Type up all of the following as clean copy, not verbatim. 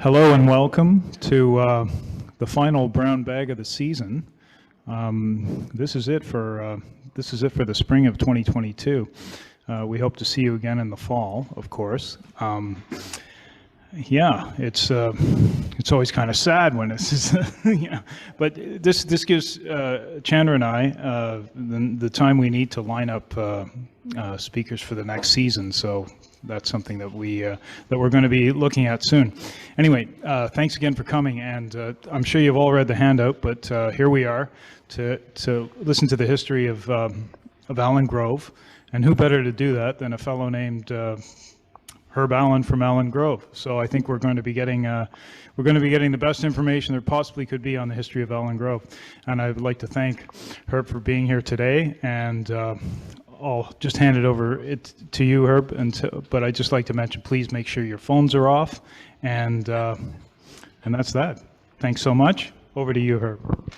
Hello and welcome to the final brown bag of the season. This is it for the spring of 2022. We hope to see you again in the fall, of course. Yeah, it's always kind of sad when it's yeah, but this gives Chandra and I the time we need to line up speakers for the next season. So that's something that we're going to be looking at soon. Anyway, thanks again for coming, and I'm sure you've all read the handout, but here we are to listen to the history of Allen Grove, and who better to do that than a fellow named Herb Allen from Allen Grove. So I think we're going to be getting the best information there possibly could be on the history of Allen Grove, and I would like to thank Herb for being here today. And I'll just hand it over to you, Herb. But I'd just like to mention, please make sure your phones are off, and that's that. Thanks so much. Over to you, Herb.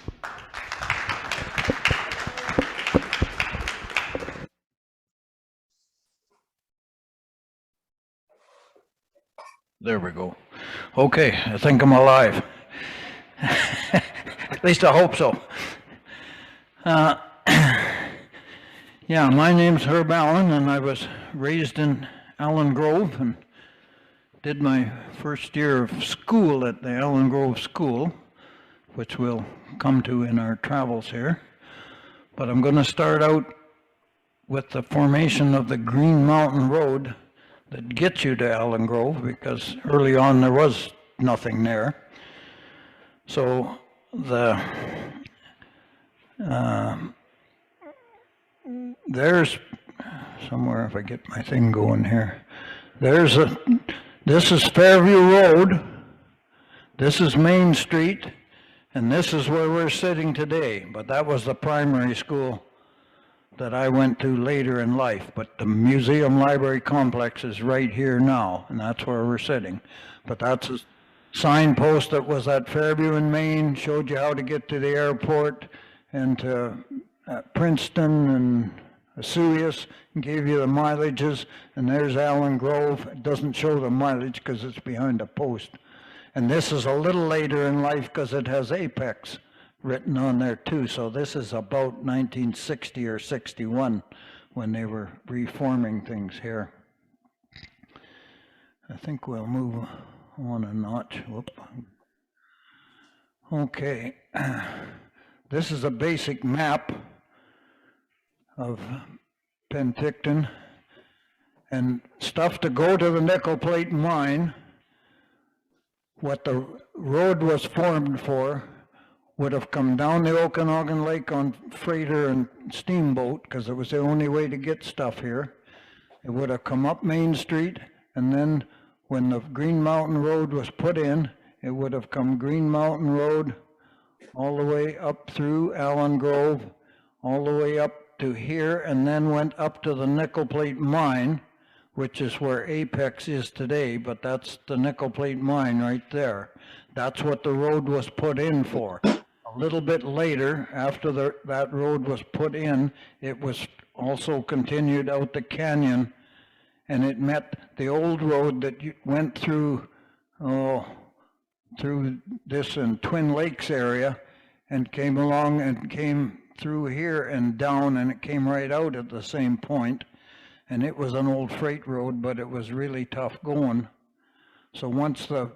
There we go. Okay, I think I'm alive. At least I hope so. Yeah, my name's Herb Allen, and I was raised in Allen Grove and did my first year of school at the Allen Grove School, which we'll come to in our travels here. But I'm going to start out with the formation of the Green Mountain Road that gets you to Allen Grove, because early on there was nothing there. So there's somewhere, if I get my thing going here, this is Fairview Road, this is Main Street, and this is where we're sitting today. But that was the primary school that I went to later in life, but the museum library complex is right here now, and that's where we're sitting. But that's a signpost that was at Fairview in Maine, showed you how to get to the airport and to Princeton and Vesuvius, and gave you the mileages. And there's Allen Grove. It doesn't show the mileage because it's behind a post. And this is a little later in life because it has Apex written on there too. So this is about 1960 or 61 when they were reforming things here. I think we'll move on a notch. Whoop. Okay, this is a basic map of Penticton and stuff to go to the nickel plate mine. What the road was formed for would have come down the Okanagan Lake on freighter and steamboat, because it was the only way to get stuff here. It would have come up Main Street, and then when the Green Mountain Road was put in, it would have come Green Mountain Road all the way up through Allen Grove, all the way up to here, and then went up to the nickel plate mine, which is where Apex is today, but that's the nickel plate mine right there. That's what the road was put in for. A little bit later, after that road was put in, it was also continued out the canyon, and it met the old road that went through this in Twin Lakes area, and came along and came through here and down, and it came right out at the same point. And it was an old freight road, but it was really tough going. So once the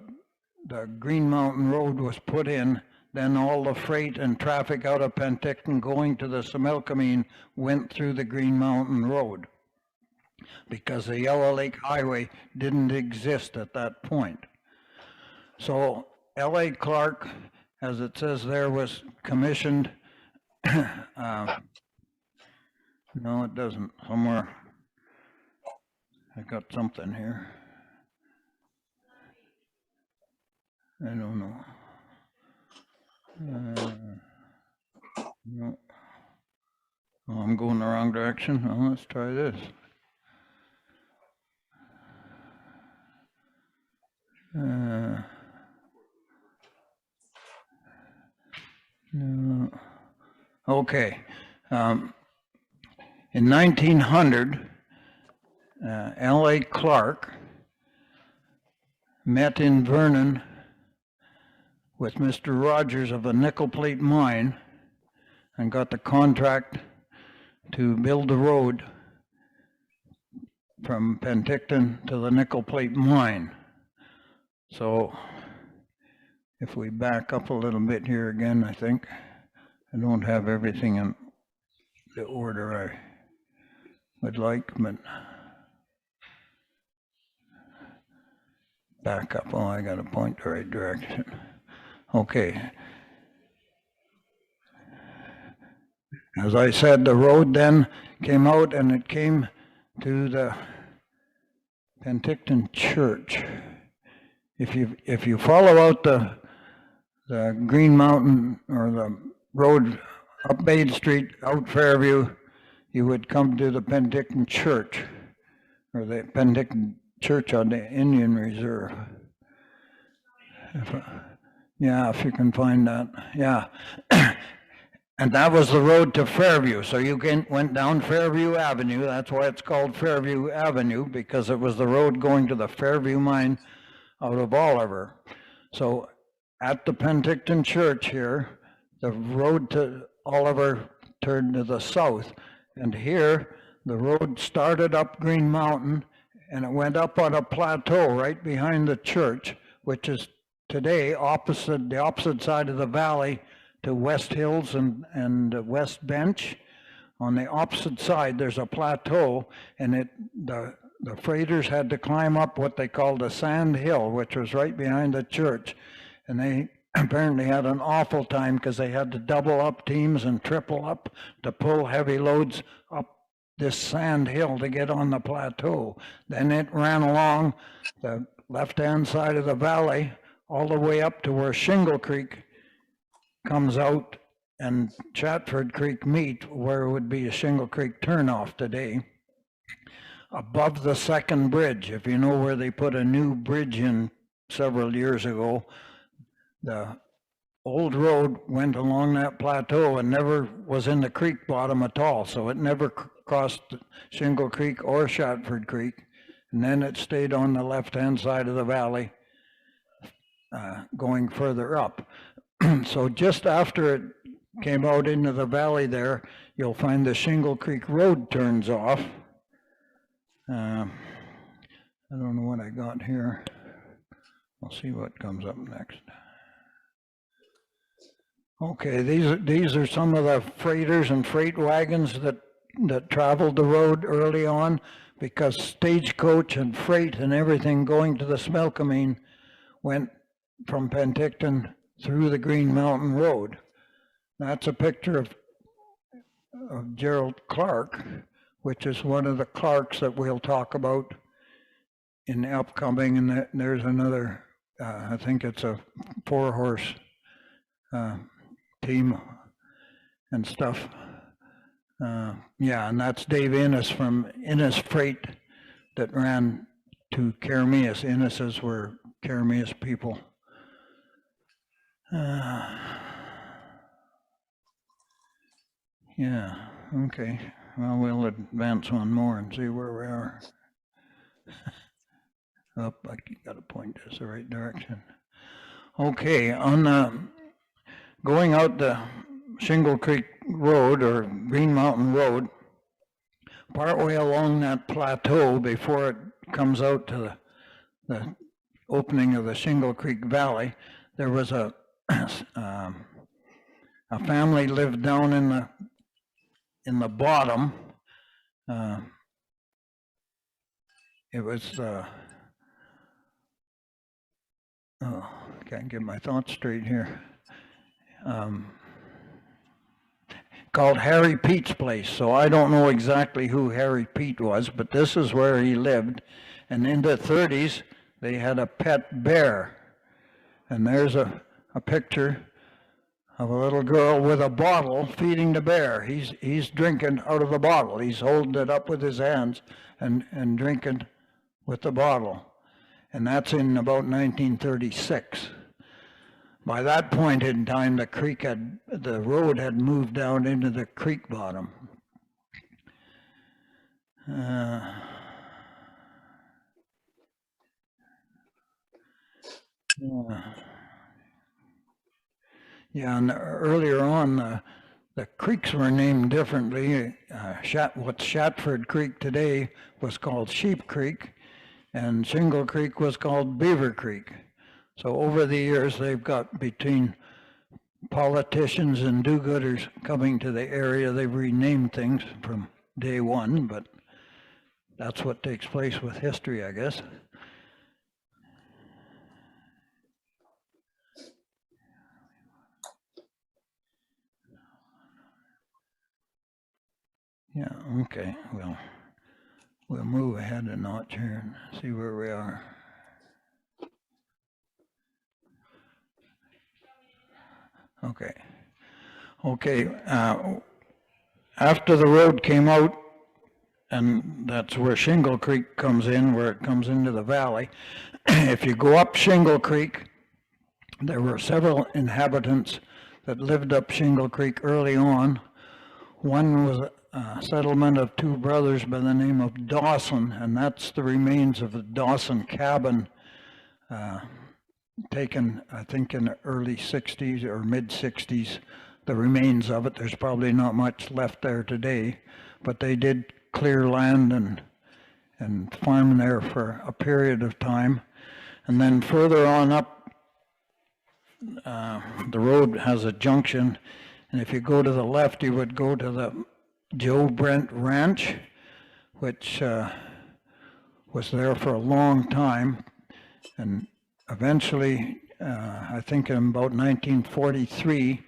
Green Mountain Road was put in, then all the freight and traffic out of Penticton going to the Similkameen went through the Green Mountain Road, because the Yellow Lake Highway didn't exist at that point. So L.A. Clark, as it says there, was commissioned. No, it doesn't. Somewhere I got something here. I don't know. No. Oh, I'm going the wrong direction. Oh, let's try this. No. Okay. In 1900, L.A. Clark met in Vernon with Mr. Rogers of the Nickel Plate Mine and got the contract to build the road from Penticton to the Nickel Plate Mine. So if we back up a little bit here again, I think I don't have everything in the order I would like, but back up. Oh, I got to point the right direction. Okay. As I said, the road then came out and it came to the Penticton Church. If you follow out the Green Mountain or the road up Main Street, out Fairview, you would come to the Penticton Church, or the Penticton Church on the Indian Reserve. If you can find that, yeah. And that was the road to Fairview. So you went down Fairview Avenue. That's why it's called Fairview Avenue, because it was the road going to the Fairview mine out of Oliver. So at the Penticton Church here, the road to Oliver turned to the south. And here, the road started up Green Mountain, and it went up on a plateau right behind the church, which is today the opposite side of the valley to West Hills and West Bench. On the opposite side, there's a plateau, and the freighters had to climb up what they called a sand hill, which was right behind the church. And they apparently had an awful time because they had to double up teams and triple up to pull heavy loads up this sand hill to get on the plateau. Then it ran along the left-hand side of the valley all the way up to where Shingle Creek comes out and Chatford Creek meet, where would be a Shingle Creek turnoff today. Above the second bridge, if you know where they put a new bridge in several years ago, the old road went along that plateau and never was in the creek bottom at all. So it never crossed Shingle Creek or Chatford Creek. And then it stayed on the left-hand side of the valley, going further up. So just after it came out into the valley there, you'll find the Shingle Creek Road turns off. I don't know what I got here. We'll see what comes up next. Okay, these are some of the freighters and freight wagons that traveled the road early on, because stagecoach and freight and everything going to the Smelkameen went from Penticton through the Green Mountain Road. That's a picture of Gerald Clark, which is one of the Clarks that we'll talk about in the upcoming, and there's another, I think it's a 4-horse team and stuff. And that's Dave Innes from Innes Freight that ran to Carameus. Innes's were Carameus people. Okay. Well, we'll advance one more and see where we are. I got to point this the right direction. Okay, on going out the Shingle Creek Road or Green Mountain Road, partway along that plateau before it comes out to the opening of the Shingle Creek Valley, there was a family lived down in the bottom. It was can't get my thoughts straight here. Called Harry Pete's place. So I don't know exactly who Harry Pete was, but this is where he lived. And in the 30s, they had a pet bear. And there's a picture of a little girl with a bottle feeding the bear. He's drinking out of the bottle. He's holding it up with his hands and drinking with the bottle. And that's in about 1936. By that point in time, the road had moved down into the creek bottom. Yeah, and earlier on, the creeks were named differently. What's Shatford Creek today was called Sheep Creek, and Shingle Creek was called Beaver Creek. So over the years, they've got, between politicians and do-gooders coming to the area, they've renamed things from day one, but that's what takes place with history, I guess. Yeah, okay, well, we'll move ahead a notch here and see where we are. Okay. Okay, after the road came out, and that's where Shingle Creek comes in, where it comes into the valley. If you go up Shingle Creek, there were several inhabitants that lived up Shingle Creek early on. One was a settlement of two brothers by the name of Dawson, and that's the remains of the Dawson cabin, taken, I think, in the early 60s or mid 60s, the remains of it. There's probably not much left there today, but they did clear land and farm there for a period of time. And then further on up, the road has a junction, and if you go to the left, you would go to the Brent Ranch, which was there for a long time, and eventually, I think in about 1943,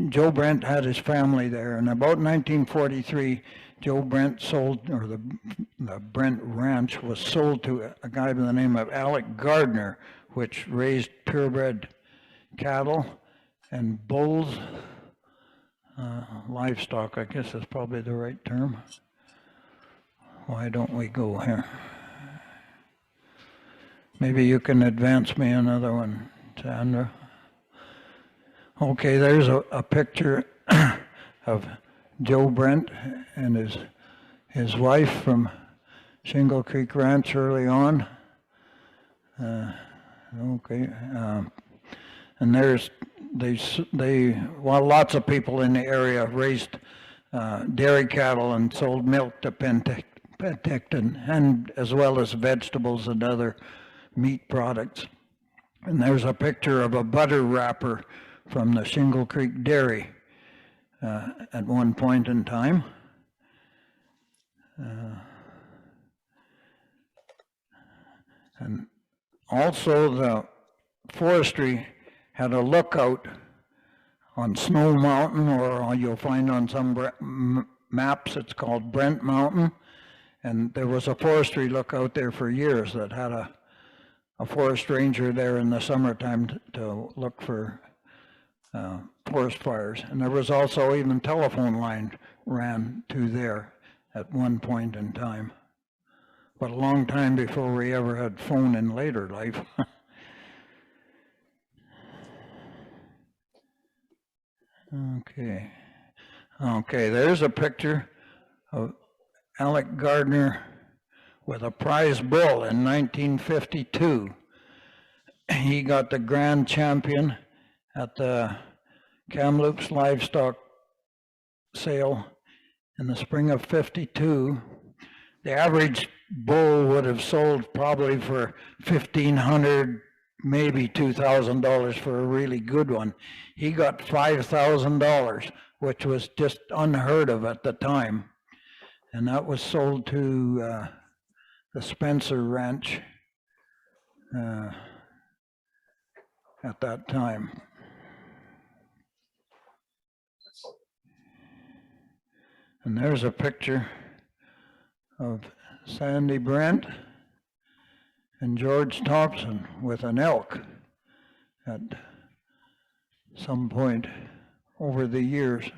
Joe Brent had his family there, and about 1943, Joe Brent sold, or the Brent Ranch was sold to a guy by the name of Alec Gardner, which raised purebred cattle and bulls, livestock, I guess is probably the right term. Why don't we go here? Maybe you can advance me another one, Sandra. Okay, there's a picture of Joe Brent and his wife from Shingle Creek Ranch early on. Okay, and there's lots of people in the area raised dairy cattle and sold milk to Penticton, and as well as vegetables and other meat products. And there's a picture of a butter wrapper from the Shingle Creek Dairy at one point in time. And also the forestry had a lookout on Snow Mountain, or you'll find on some maps it's called Brent Mountain. And there was a forestry lookout there for years that had a forest ranger there in the summertime to look for forest fires. And there was also even telephone line ran to there at one point in time. But a long time before we ever had phone in later life. Okay. Okay, there's a picture of Alec Gardner with a prize bull in 1952. He got the grand champion at the Kamloops livestock sale in the spring of '52. The average bull would have sold probably for $1,500, maybe $2,000 for a really good one. He got $5,000, which was just unheard of at the time. And that was sold to the Spencer Ranch at that time. And there's a picture of Sandy Brent and George Thompson with an elk at some point over the years.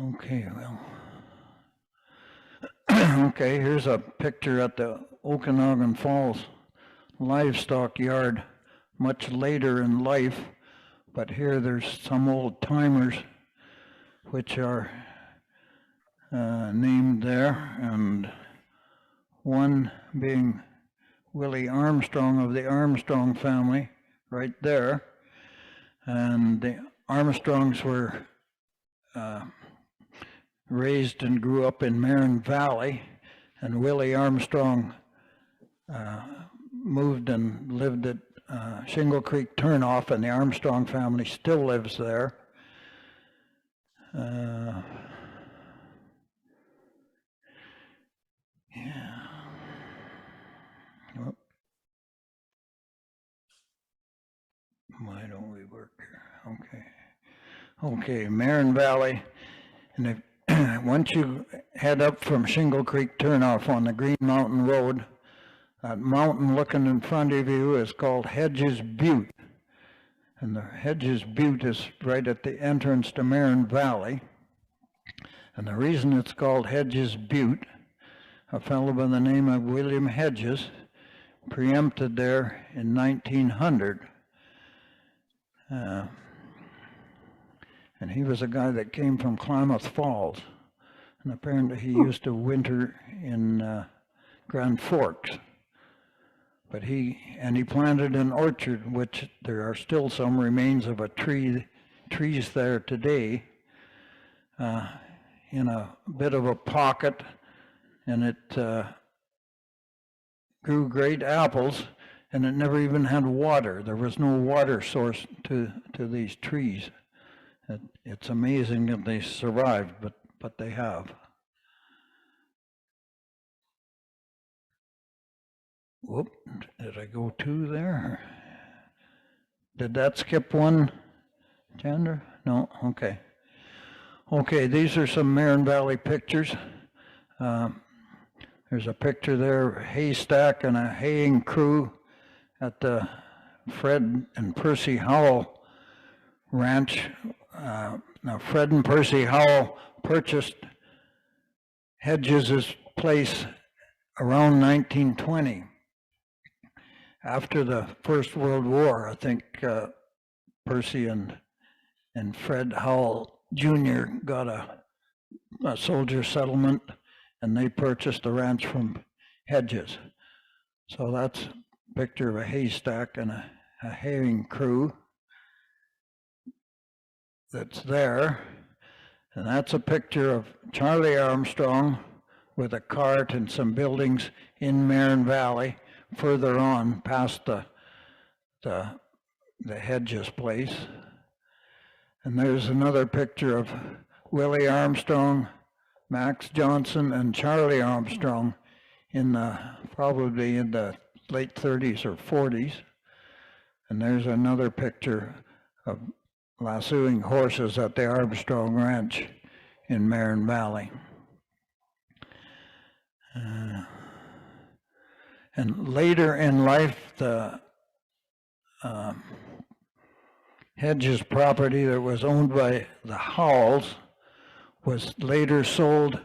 Okay, well, okay, here's a picture at the Okanagan Falls livestock yard much later in life, but here there's some old timers which are named there, and one being Willie Armstrong of the Armstrong family right there. And the Armstrongs were raised and grew up in Marron Valley, and Willie Armstrong moved and lived at Shingle Creek Turnoff, and the Armstrong family still lives there. Yeah. Oh. Why don't we work here? Okay. Okay, Marron Valley. And if, once you head up from Shingle Creek Turnoff on the Green Mountain Road, that mountain looking in front of you is called Hedges Butte. And the Hedges Butte is right at the entrance to Marron Valley. And the reason it's called Hedges Butte, a fellow by the name of William Hedges preempted there in 1900. And he was a guy that came from Klamath Falls. And apparently he used to winter in Grand Forks. But he planted an orchard, which there are still some remains of a trees there today, in a bit of a pocket, and it grew great apples, and it never even had water. There was no water source to these trees. It's amazing that they survived, but they have. Whoop, did I go 2 there? Did that skip 1, Chandra? No, okay. Okay, these are some Marron Valley pictures. There's a picture there, haystack and a haying crew at the Fred and Percy Howell Ranch. Now Fred and Percy Howell purchased Hedges' place around 1920. After the First World War, I think Percy and Fred Howell Jr. got a soldier settlement, and they purchased the ranch from Hedges. So that's a picture of a haystack and a haying crew that's there. And that's a picture of Charlie Armstrong with a cart and some buildings in Marron Valley, further on past the Hedges place. And there's another picture of Willie Armstrong, Max Johnson, and Charlie Armstrong in probably in the late 30s or 40s. And there's another picture of lassoing horses at the Armstrong Ranch in Marron Valley. And later in life, the Hedges property that was owned by the Howells was later sold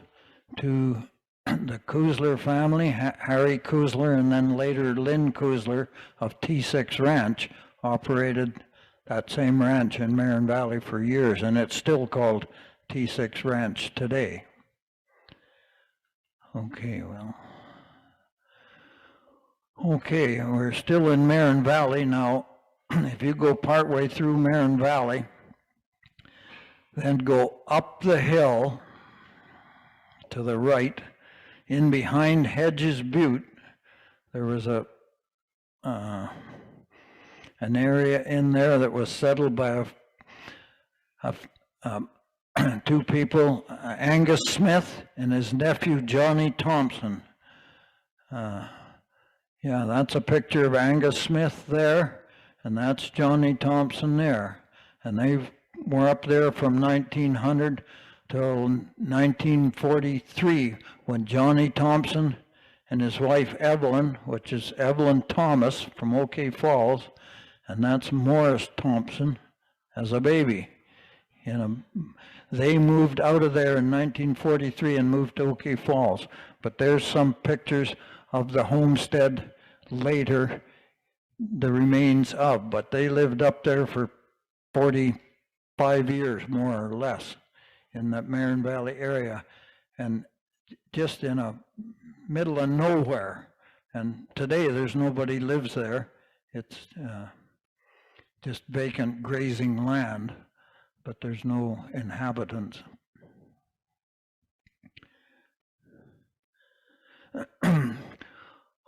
to the Kuzler family, Harry Kuzler, and then later Lynn Kuzler of T6 Ranch operated that same ranch in Marron Valley for years, and it's still called T6 Ranch today. Okay, well. Okay, we're still in Marron Valley now. If you go partway through Marron Valley, then go up the hill to the right, in behind Hedges Butte, there was an area in there that was settled by two people, Angus Smith and his nephew Johnny Thompson. Yeah, that's a picture of Angus Smith there, and that's Johnny Thompson there. And they were up there from 1900 till 1943 when Johnny Thompson and his wife Evelyn, which is Evelyn Thomas from OK Falls, and that's Morris Thompson, as a baby. They moved out of there in 1943 and moved to OK Falls. But there's some pictures of the homestead later, the remains of, but they lived up there for 45 years, more or less, in that Marron Valley area, and just in a middle of nowhere. And today there's nobody lives there. It's just vacant grazing land, but there's no inhabitants.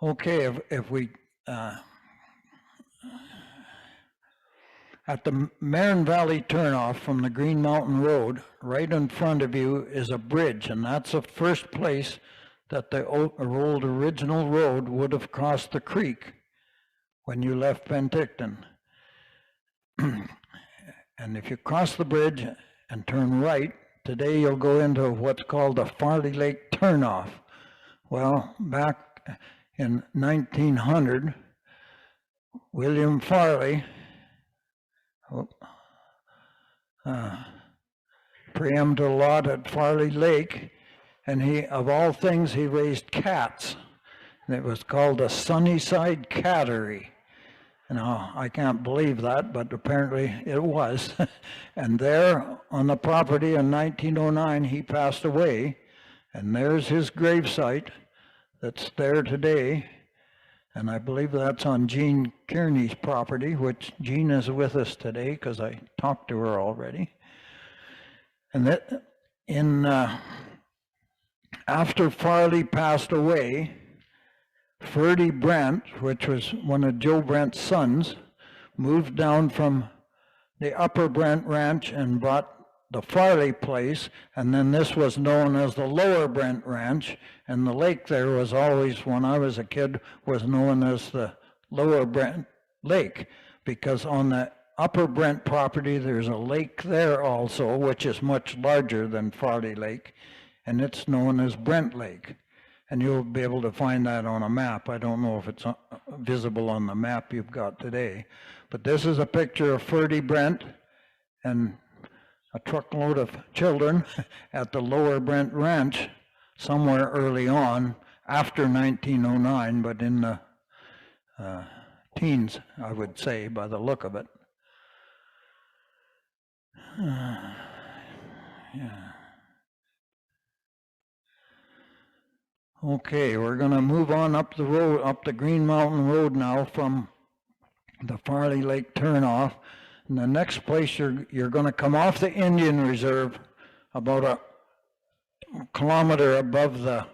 Okay, if we at the Marron Valley turnoff from the Green Mountain Road, right in front of you is a bridge, and that's the first place that the old original road would have crossed the creek when you left Penticton. And if you cross the bridge and turn right, today you'll go into what's called the Farley Lake turnoff. Well, back in 1900, William Farley preempted a lot at Farley Lake, and he, of all things, he raised cats. And it was called the Sunnyside Cattery. Now, I can't believe that, but apparently it was. And there on the property in 1909, he passed away, and there's his gravesite that's there today. And I believe that's on Jean Kearney's property, which Jean is with us today because I talked to her already. And that after Farley passed away, Ferdy Brent, which was one of Joe Brent's sons, moved down from the Upper Brent Ranch and bought the Farley place, and then this was known as the Lower Brent Ranch, and the lake there was always, when I was a kid, was known as the Lower Brent Lake, because on the Upper Brent property there's a lake there also, which is much larger than Farley Lake, and it's known as Brent Lake. And you'll be able to find that on a map. I don't know if it's visible on the map you've got today. But this is a picture of Ferdy Brent and a truckload of children at the Lower Brent Ranch somewhere early on, after 1909, but in the teens, I would say, by the look of it. Yeah. Okay, we're going to move on up the road, up the Green Mountain Road now from the Farley Lake turnoff. And the next place you're going to come off the Indian Reserve about a kilometer above the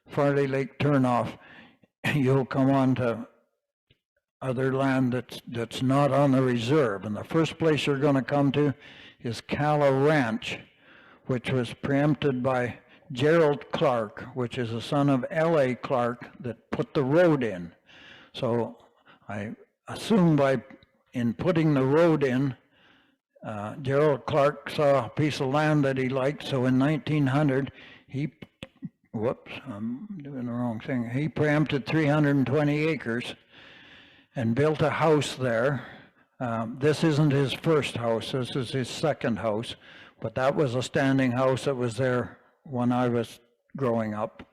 Farley Lake turnoff. You'll come on to other land that's not on the reserve. And the first place you're going to come to is Calla Ranch, which was preempted by Gerald Clark, which is a son of L.A. Clark that put the road in. So I assume in putting the road in, Gerald Clark saw a piece of land that he liked, so in 1900, I'm doing the wrong thing. He preempted 320 acres and built a house there. This isn't his first house, this is his second house, but that was a standing house that was there when I was growing up.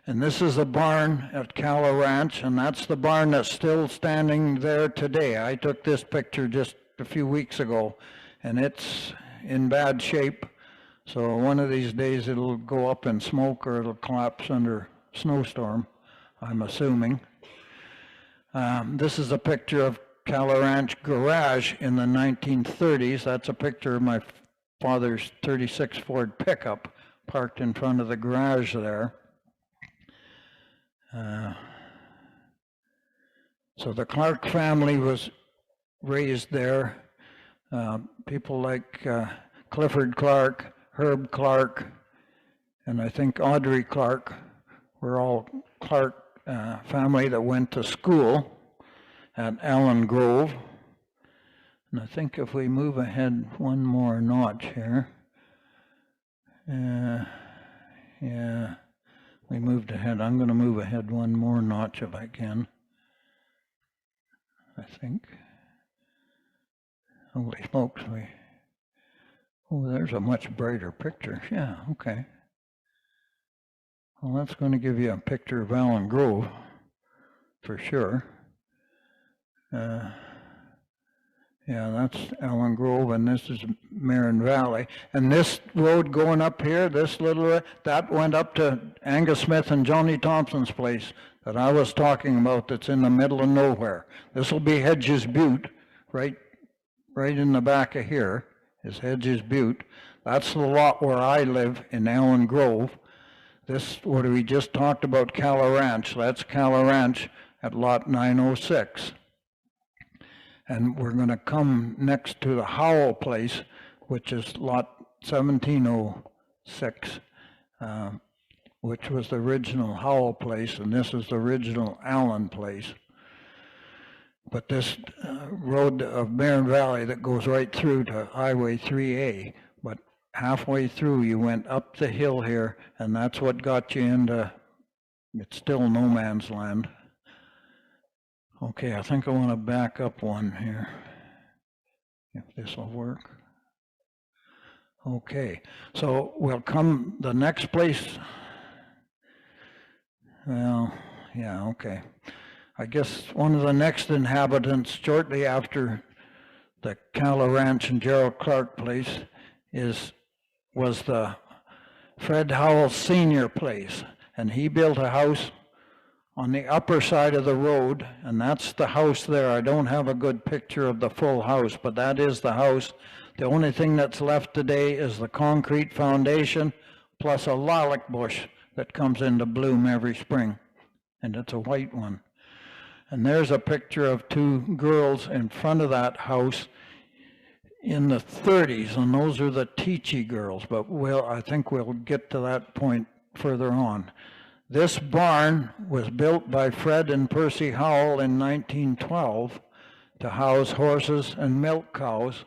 And this is a barn at Calla Ranch, and that's the barn that's still standing there today. I took this picture just a few weeks ago, and it's in bad shape. So one of these days it'll go up in smoke or it'll collapse under snowstorm, I'm assuming. This is a picture of Calla Ranch garage in the 1930s. That's a picture of my father's 36 Ford pickup parked in front of the garage there. So the Clark family was raised there. People like Clifford Clark, Herb Clark, and I think Audrey Clark were all Clark family that went to school at Allen Grove. And I think if we move ahead one more notch here, yeah, we moved ahead. I'm going to move ahead one more notch if I can, I think. Holy smokes, there's a much brighter picture. Yeah, okay. Well, that's going to give you a picture of Allen Grove, for sure. Yeah, that's Allen Grove, and this is Marron Valley. And this road going up here, this little, that went up to Angus Smith and Johnny Thompson's place that I was talking about, that's in the middle of nowhere. This will be Hedges Butte right in the back of here is Hedges Butte. That's the lot where I live in Allen Grove. This, what we just talked about, Calla Ranch, that's Calla Ranch at lot 906. And we're going to come next to the Howell place, which is lot 1706, which was the original Howell place, and this is the original Allen place. But this road of Marron Valley that goes right through to Highway 3A, but halfway through you went up the hill here, and that's what got you into, it's still no man's land. Okay, I think I want to back up one here, if this will work. Okay, so we'll come, the next place, well, yeah, okay. I guess one of the next inhabitants shortly after the Calla Ranch and Gerald Clark place was the Fred Howell Sr. place, and he built a house on the upper side of the road, and that's the house there. I don't have a good picture of the full house, but that is the house. The only thing that's left today is the concrete foundation plus a lilac bush that comes into bloom every spring, and it's a white one. And there's a picture of two girls in front of that house in the 30s, and those are the Teachy girls, but I think we'll get to that point further on. This barn was built by Fred and Percy Howell in 1912 to house horses and milk cows,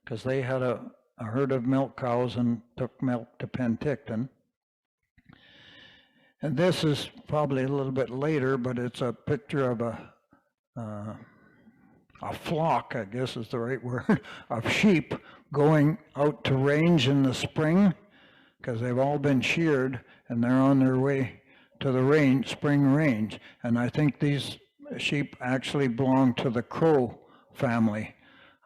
because they had a herd of milk cows and took milk to Penticton. And this is probably a little bit later, but it's a picture of a flock, I guess is the right word, of sheep going out to range in the spring, because they've all been sheared and they're on their way to the spring range. And I think these sheep actually belong to the Crow family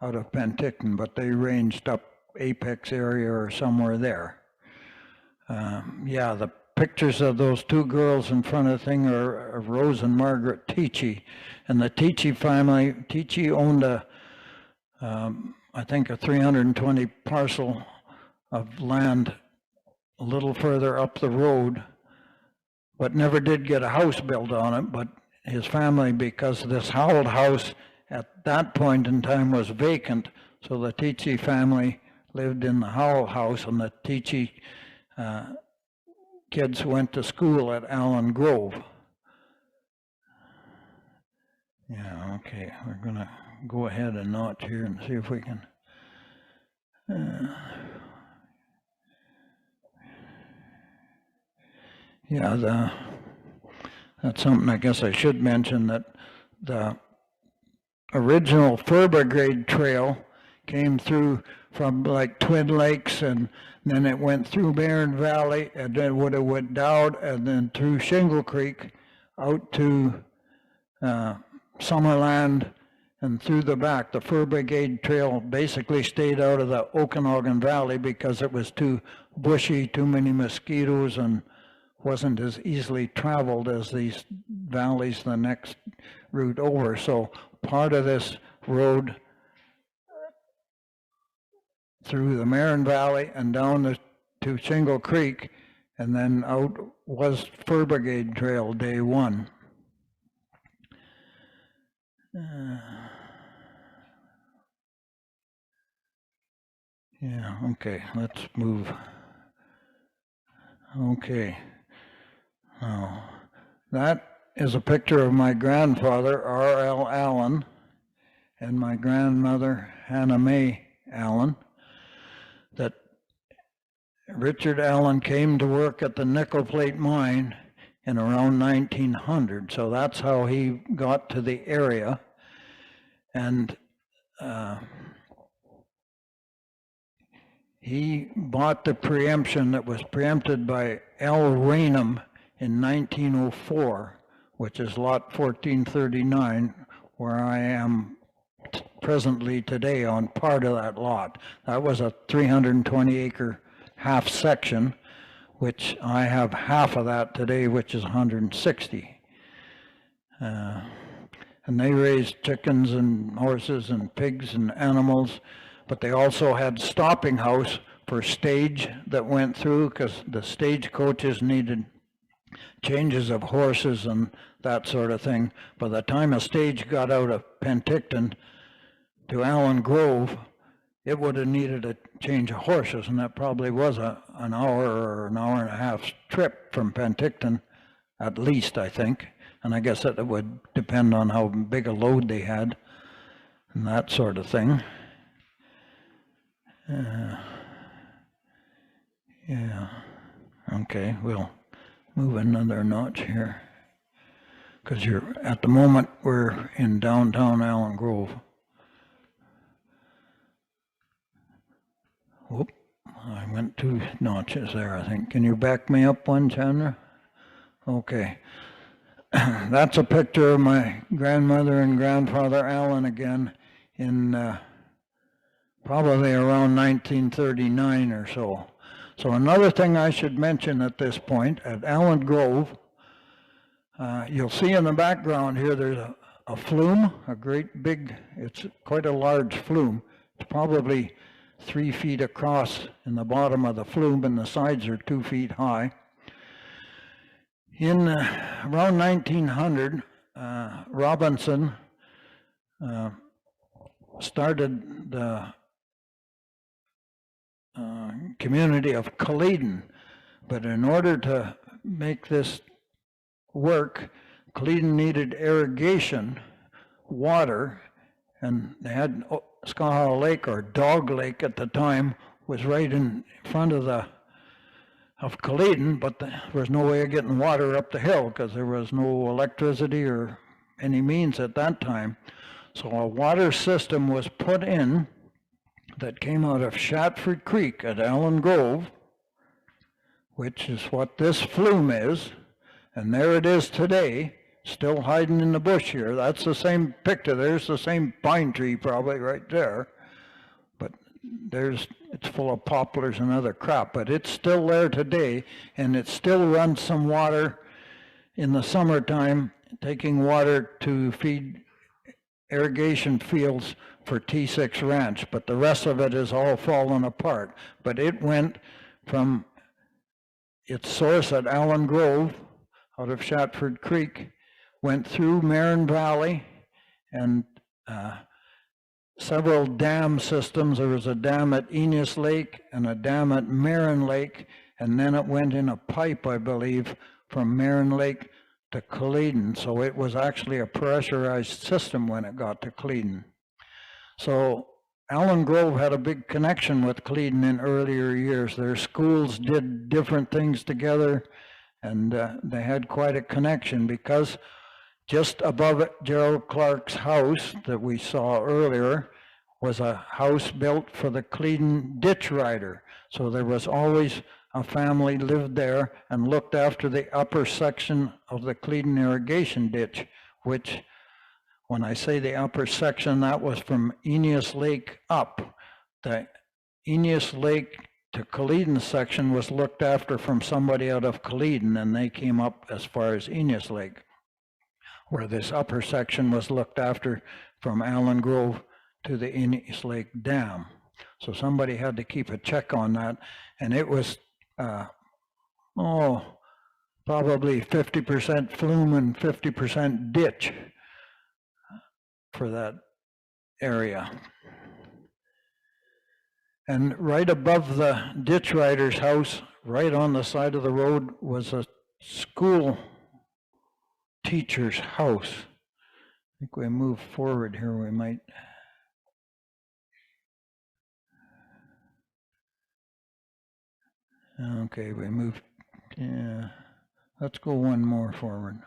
out of Penticton, but they ranged up Apex area or somewhere there. Yeah, the pictures of those two girls in front of the thing are Rose and Margaret Teachy. And the Teachy family, Teachy owned I think a 320 parcel of land a little further up the road, but never did get a house built on it. But his family, because this Howell house at that point in time was vacant, so the Teachy family lived in the Howell house, and the Teachy kids went to school at Allen Grove. Yeah, okay, we're gonna go ahead a notch here and see if we can. Yeah, that's something I guess I should mention, that the original Fur Brigade trail came through from like Twin Lakes, and then it went through Marron Valley, and then would have went down, and then through Shingle Creek out to Summerland and through the back. The Fur Brigade trail basically stayed out of the Okanagan Valley because it was too bushy, too many mosquitoes, and wasn't as easily traveled as these valleys the next route over. So part of this road through the Marron Valley and down to Shingle Creek, and then out was Fur Brigade Trail day one. Yeah, okay, let's move. Okay. Now, that is a picture of my grandfather, R.L. Allen, and my grandmother, Hannah Mae Allen, that Richard Allen came to work at the nickel plate mine in around 1900. So that's how he got to the area. And he bought the preemption that was preempted by L. Raynham in 1904, which is lot 1439, where I am presently today on part of that lot. That was a 320 acre half section, which I have half of that today, which is 160. and they raised chickens and horses and pigs and animals, but they also had stopping house for stage that went through, because the stagecoaches needed changes of horses and that sort of thing. By the time a stage got out of Penticton to Allen Grove, it would have needed a change of horses, and that probably was an hour or an hour and a half trip from Penticton, at least, I think. And I guess that would depend on how big a load they had and that sort of thing. Yeah, okay, we'll move another notch here, because at the moment we're in downtown Allen Grove. Whoop, I went 2 notches there, I think. Can you back me up one, Chandra? Okay. That's a picture of my grandmother and grandfather Allen again in probably around 1939 or so. So another thing I should mention at this point, at Allen Grove, you'll see in the background here there's a flume, a great big, it's quite a large flume. It's probably 3 feet across in the bottom of the flume, and the sides are 2 feet high. In around 1900, Robinson started the community of Culloden, but in order to make this work, Culloden needed irrigation water, and they had Scahaw Lake, or Dog Lake at the time, was right in front of Culloden, but there was no way of getting water up the hill because there was no electricity or any means at that time. So a water system was put in that came out of Shatford Creek at Allen Grove, which is what this flume is, and there it is today, still hiding in the bush here. That's the same picture. There's the same pine tree probably right there, but it's full of poplars and other crap, but it's still there today, and it still runs some water in the summertime, taking water to feed irrigation fields for T6 Ranch, but the rest of it is all fallen apart. But it went from its source at Allen Grove, out of Shatford Creek, went through Marron Valley and several dam systems. There was a dam at Enos Lake and a dam at Marron Lake, and then it went in a pipe, I believe, from Marron Lake to Culloden. So it was actually a pressurized system when it got to Culloden. So Allen Grove had a big connection with Culloden in earlier years. Their schools did different things together, and they had quite a connection, because just above it, Gerald Clark's house that we saw earlier was a house built for the Culloden ditch rider. So there was always a family lived there and looked after the upper section of the Culloden irrigation ditch, which, when I say the upper section, that was from Enos Lake up. The Enos Lake to Culloden section was looked after from somebody out of Culloden, and they came up as far as Enos Lake, where this upper section was looked after from Allen Grove to the Enos Lake Dam. So somebody had to keep a check on that, and it was probably 50% flume and 50% ditch for that area. And right above the ditch rider's house, right on the side of the road, was a school teacher's house. I think we move forward here, we might. Okay, we moved, yeah, let's go one more forward.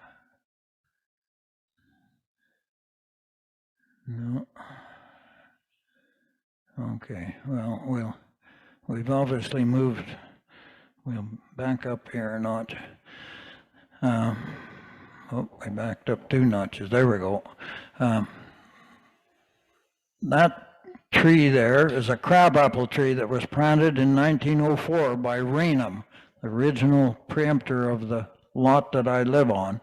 No. Okay, well, we've obviously moved. We'll back up here a notch. I backed up 2 notches. There we go. That tree there is a crabapple tree that was planted in 1904 by Raynham, the original preemptor of the lot that I live on.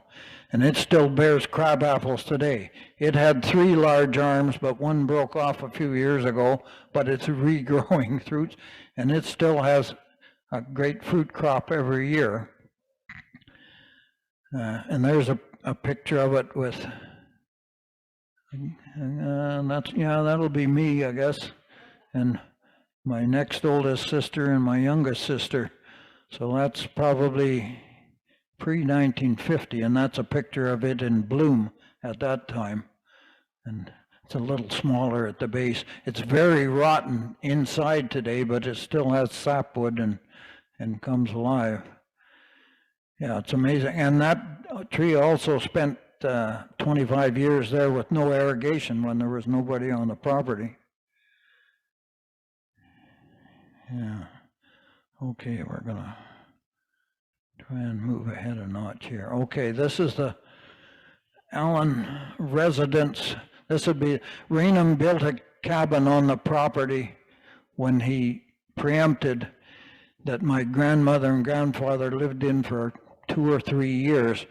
and it still bears crab apples today. It had 3 large arms, but one broke off a few years ago, but it's regrowing fruits, and it still has a great fruit crop every year. And there's a picture of it with, that'll be me, I guess, and my next oldest sister and my youngest sister. So that's probably pre-1950, and that's a picture of it in bloom at that time. And it's a little smaller at the base. It's very rotten inside today, but it still has sapwood and comes alive. Yeah, it's amazing. And that tree also spent 25 years there with no irrigation when there was nobody on the property. Yeah. Okay, we're gonna try and move ahead a notch here. Okay, this is the Allen residence. This would be, Raynham built a cabin on the property when he preempted that my grandmother and grandfather lived in for 2 or 3 years,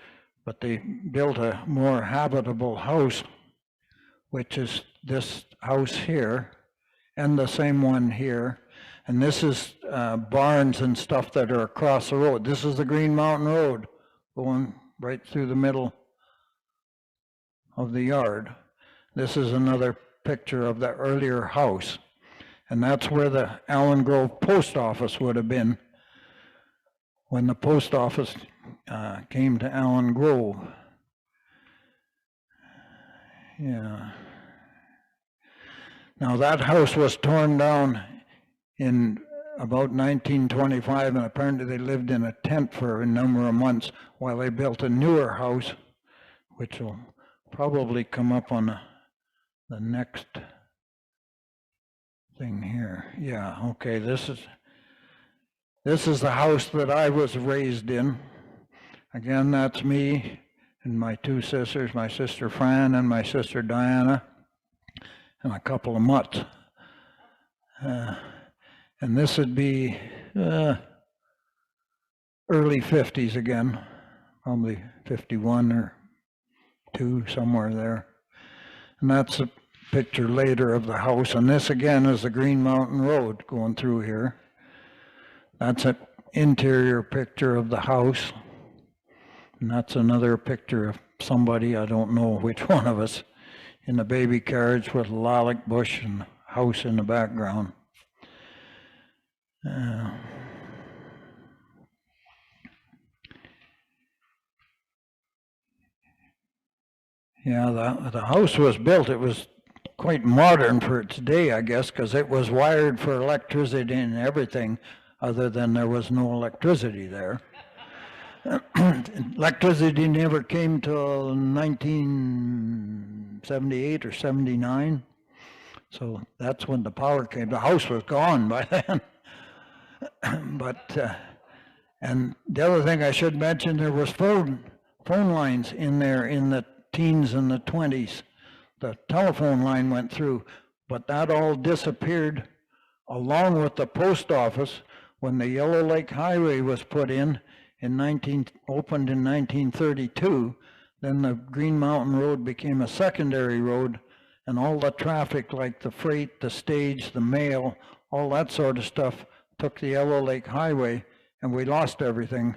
but they built a more habitable house, which is this house here, and the same one here. And this is barns and stuff that are across the road. This is the Green Mountain Road going right through the middle of the yard. This is another picture of the earlier house. And that's where the Allen Grove post office would have been when the post office came to Allen Grove. Yeah. Now that house was torn down in about 1925, and apparently they lived in a tent for a number of months while they built a newer house, which will probably come up on the next thing here. Yeah, okay, this is the house that I was raised in. Again, that's me and my 2 sisters, my sister Fran and my sister Diana, and a couple of mutts. And this would be early 50s again, probably 51 or 2, somewhere there. And that's a picture later of the house. And this again is the Green Mountain Road going through here. That's an interior picture of the house. And that's another picture of somebody, I don't know which one of us, in a baby carriage with a lilac bush and house in the background. Yeah, the house was built, it was quite modern for its day, I guess, because it was wired for electricity and everything, other than there was no electricity there. Electricity never came till 1978 or 79, so that's when the power came. The house was gone by then. But and the other thing I should mention, there was phone lines in there in the teens and the 20s. The telephone line went through, but that all disappeared along with the post office when the Yellow Lake Highway was put in opened in 1932. Then the Green Mountain Road became a secondary road, and all the traffic like the freight, the stage, the mail, all that sort of stuff took the Yellow Lake Highway, and we lost everything,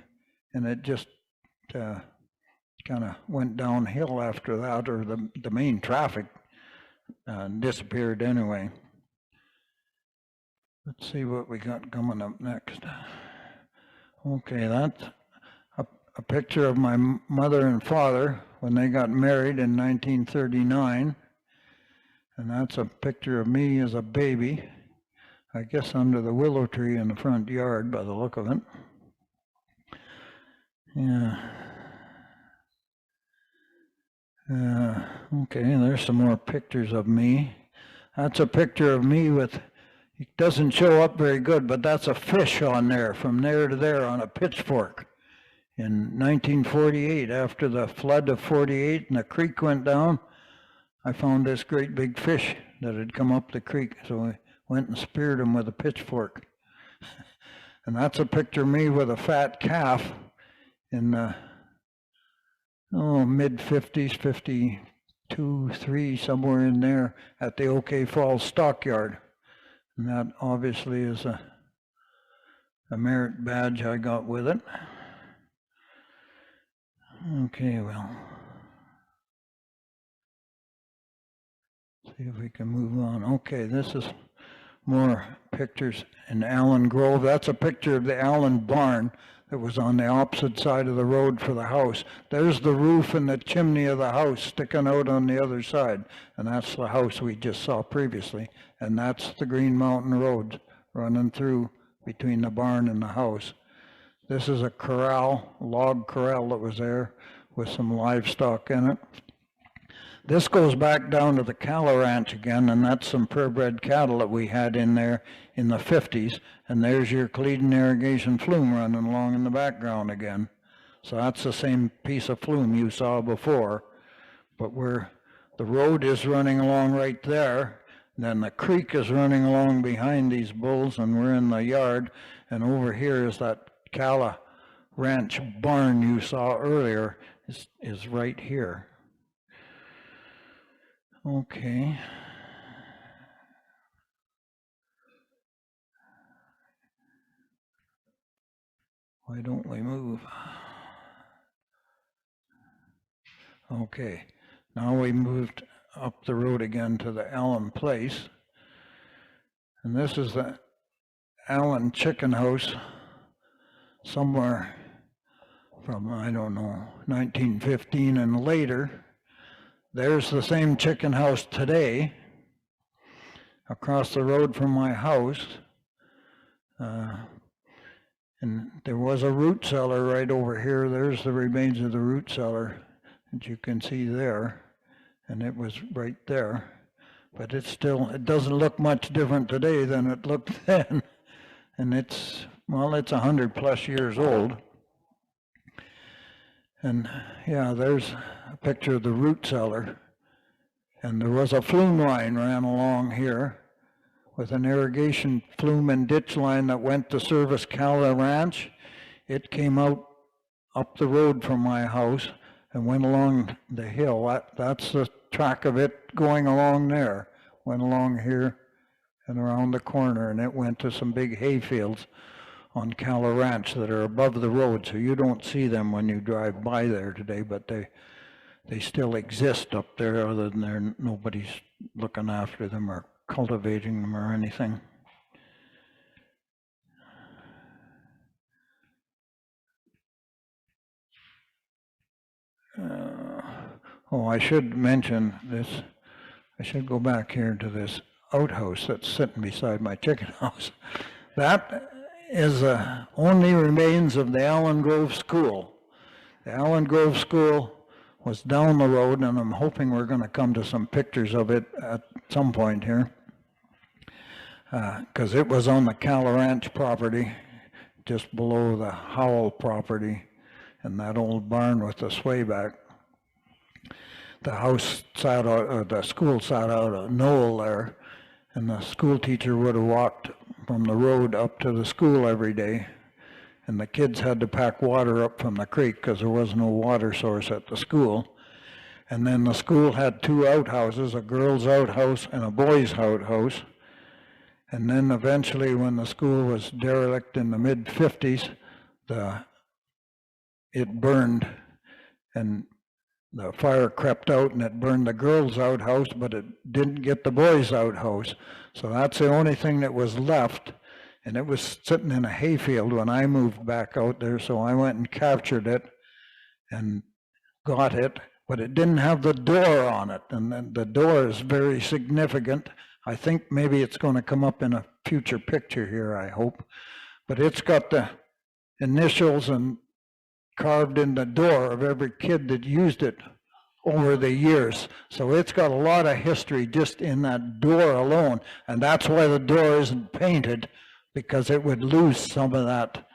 and it just kind of went downhill after that, or the main traffic disappeared anyway. Let's see what we got coming up next. Okay, that's a picture of my mother and father when they got married in 1939, and that's a picture of me as a baby, I guess under the willow tree in the front yard by the look of it. Yeah. Okay, there's some more pictures of me. That's a picture of me with, it doesn't show up very good, but that's a fish on there, from there to there on a pitchfork. In 1948, after the flood of 48 and the creek went down, I found this great big fish that had come up the creek, so I went and speared him with a pitchfork. And that's a picture of me with a fat calf in the mid-50s, 52, 3, somewhere in there at the OK Falls Stockyard. And that obviously is a merit badge I got with it. Okay, well, see if we can move on. Okay, this is more pictures in Allen Grove. That's a picture of the Allen barn that was on the opposite side of the road for the house. There's the roof and the chimney of the house sticking out on the other side, and that's the house we just saw previously. And that's the Green Mountain Road running through between the barn and the house. This is a corral, log corral that was there with some livestock in it. This goes back down to the Calla Ranch again, and that's some purebred cattle that we had in there in the 50s. And there's your Cleedon irrigation flume running along in the background again. So that's the same piece of flume you saw before, but where the road is running along right there, then the creek is running along behind these bulls, and we're in the yard, and over here is that Calla Ranch barn you saw earlier is right here. Okay. Why don't we move? Okay, now we moved up the road again to the Allen place. And this is the Allen chicken house, somewhere from, I don't know, 1915 and later. There's the same chicken house today, across the road from my house. And there was a root cellar right over here. There's the remains of the root cellar that you can see there. And it was right there. But it's still, it doesn't look much different today than it looked then. And it's, well, it's 100+ years old. And yeah, there's a picture of the root cellar. And there was a flume line ran along here with an irrigation flume and ditch line that went to service Calla Ranch. It came out up the road from my house and went along the hill. That's the track of it going along there. Went along here and around the corner, and it went to some big hay fields on Calla Ranch that are above the road, so you don't see them when you drive by there today, but they still exist up there, other than nobody's looking after them or cultivating them or anything. I should mention this. I should go back here to this outhouse that's sitting beside my chicken house. That is only remains of the Allen Grove School. The Allen Grove School was down the road, and I'm hoping we're going to come to some pictures of it at some point here, because it was on the Calla Ranch property, just below the Howell property, and that old barn with the swayback. The house sat out, or the school sat out a knoll there, and the school teacher would have walked from the road up to the school every day, and the kids had to pack water up from the creek because there was no water source at the school. And then the school had two outhouses, a girls' outhouse and a boys' outhouse. And then eventually, when the school was derelict in the mid-50s, it burned, and the fire crept out and it burned the girls' outhouse, but it didn't get the boys' outhouse. So that's the only thing that was left. And it was sitting in a hayfield when I moved back out there, so I went and captured it and got it, but it didn't have the door on it, and then the door is very significant. I think maybe it's going to come up in a future picture here, I hope. But it's got the initials and carved in the door of every kid that used it over the years. So it's got a lot of history just in that door alone, and that's why the door isn't painted, because it would lose some of that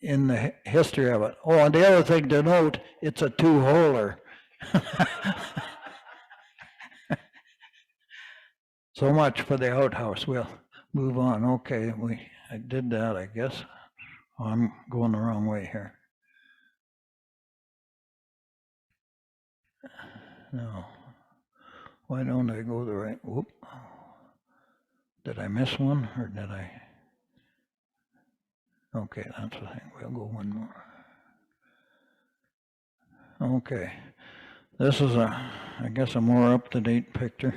in the history of it. Oh, and the other thing to note, it's a two-holer. So much for the outhouse. We'll move on. Okay, I did that, I guess. Oh, I'm going the wrong way here. No. Why don't I go the right? Whoop. Did I miss one or did I? Okay, that's the thing. We'll go one more. Okay. This is I guess a more up-to-date picture.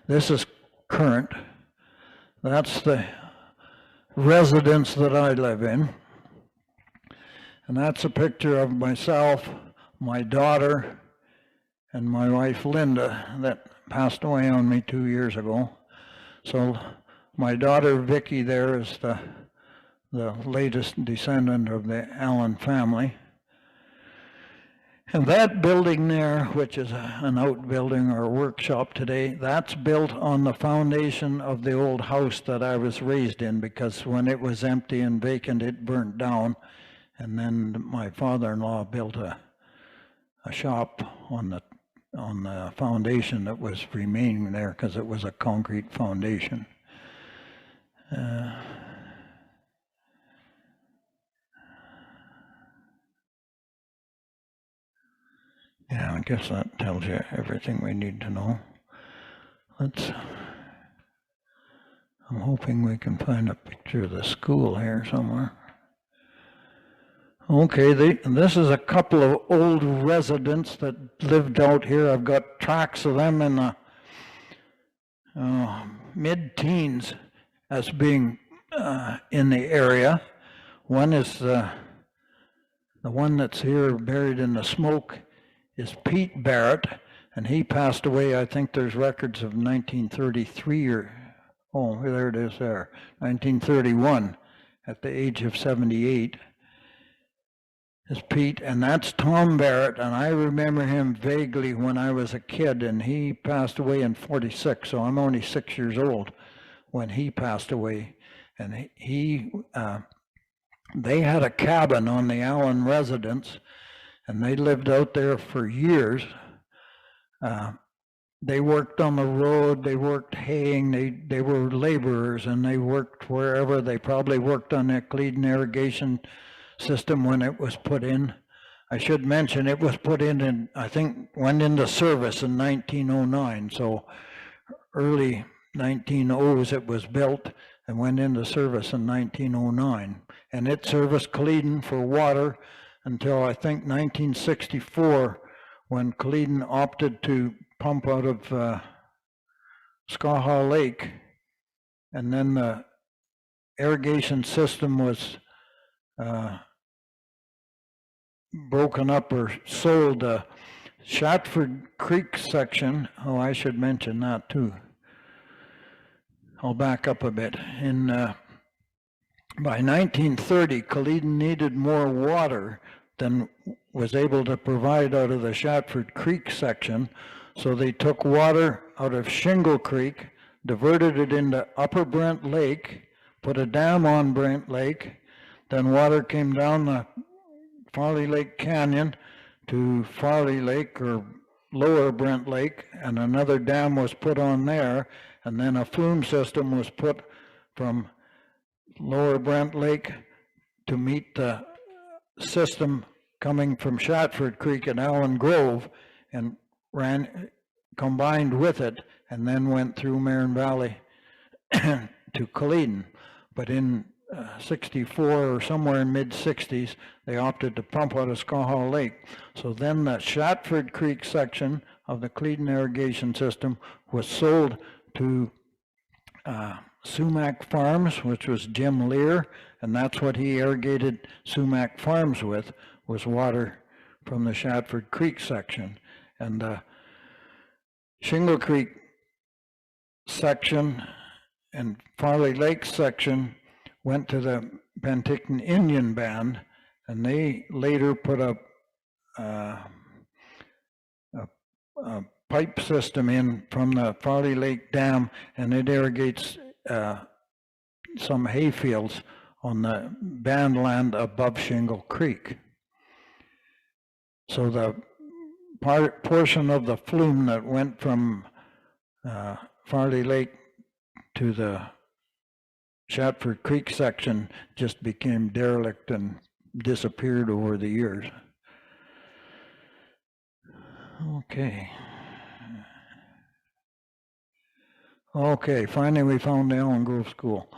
This is current. That's the residence that I live in. And that's a picture of myself, my daughter, and my wife Linda that passed away on me 2 years ago. So my daughter Vicky there is the latest descendant of the Allen family. And that building there, which is an outbuilding or workshop today, that's built on the foundation of the old house that I was raised in, because when it was empty and vacant, it burnt down. And then my father-in-law built a shop on the foundation that was remaining there, because it was a concrete foundation. Yeah, I guess that tells you everything we need to know. I'm hoping we can find a picture of the school here somewhere. Okay, this is a couple of old residents that lived out here. I've got tracks of them in the mid-teens as being in the area. One is the one that's here buried in the smoke is Pete Barrett, and he passed away. I think there's records of 1933 or, oh, there it is there, 1931 at the age of 78. Is Pete, and that's Tom Barrett, and I remember him vaguely when I was a kid, and he passed away in 46, so I'm only 6 years old when he passed away. And they had a cabin on the Allen residence, and they lived out there for years. They worked on the road, they worked haying, they were laborers, and they worked wherever. They probably worked on the Cleedon irrigation system when it was put in. I should mention it was put in, I think went into service in 1909, so early 1900s it was built and went into service in 1909. And it serviced Cleedon for water until I think 1964, when Cleedon opted to pump out of Scahaw Lake, and then the irrigation system was broken up or sold. Shatford Creek section, oh, I should mention that too. I'll back up a bit. By 1930, Cleedon needed more water than was able to provide out of the Shatford Creek section, so they took water out of Shingle Creek, diverted it into Upper Brent Lake, put a dam on Brent Lake, then water came down the Farley Lake Canyon to Farley Lake or Lower Brent Lake, and another dam was put on there, and then a flume system was put from Lower Brent Lake to meet the system coming from Shatford Creek and Allen Grove, and combined with it, and then went through Marron Valley to Cleedon. But in 64 or somewhere in mid-60s, they opted to pump out of Scahaw Lake. So then the Shatford Creek section of the Cleedon irrigation system was sold to Sumac Farms, which was Jim Lear, and that's what he irrigated Sumac Farms with, was water from the Shatford Creek section. And the Shingle Creek section and Farley Lake section went to the Penticton Indian Band, and they later put a pipe system in from the Farley Lake Dam, and it irrigates some hayfields on the band land above Shingle Creek. So the portion of the flume that went from Farley Lake to the Shatford Creek section just became derelict and disappeared over the years. Okay. Okay, finally we found the Allen Grove School.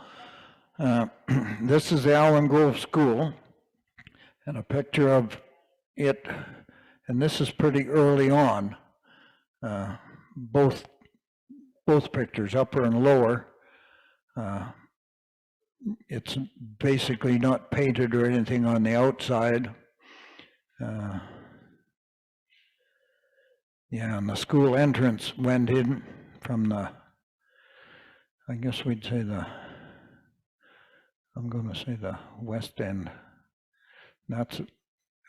This is the Allen Grove School, and a picture of it, and this is pretty early on. Both pictures, upper and lower. It's basically not painted or anything on the outside. Yeah, and the school entrance went in from the, I guess we'd say I'm going to say the west end. That's a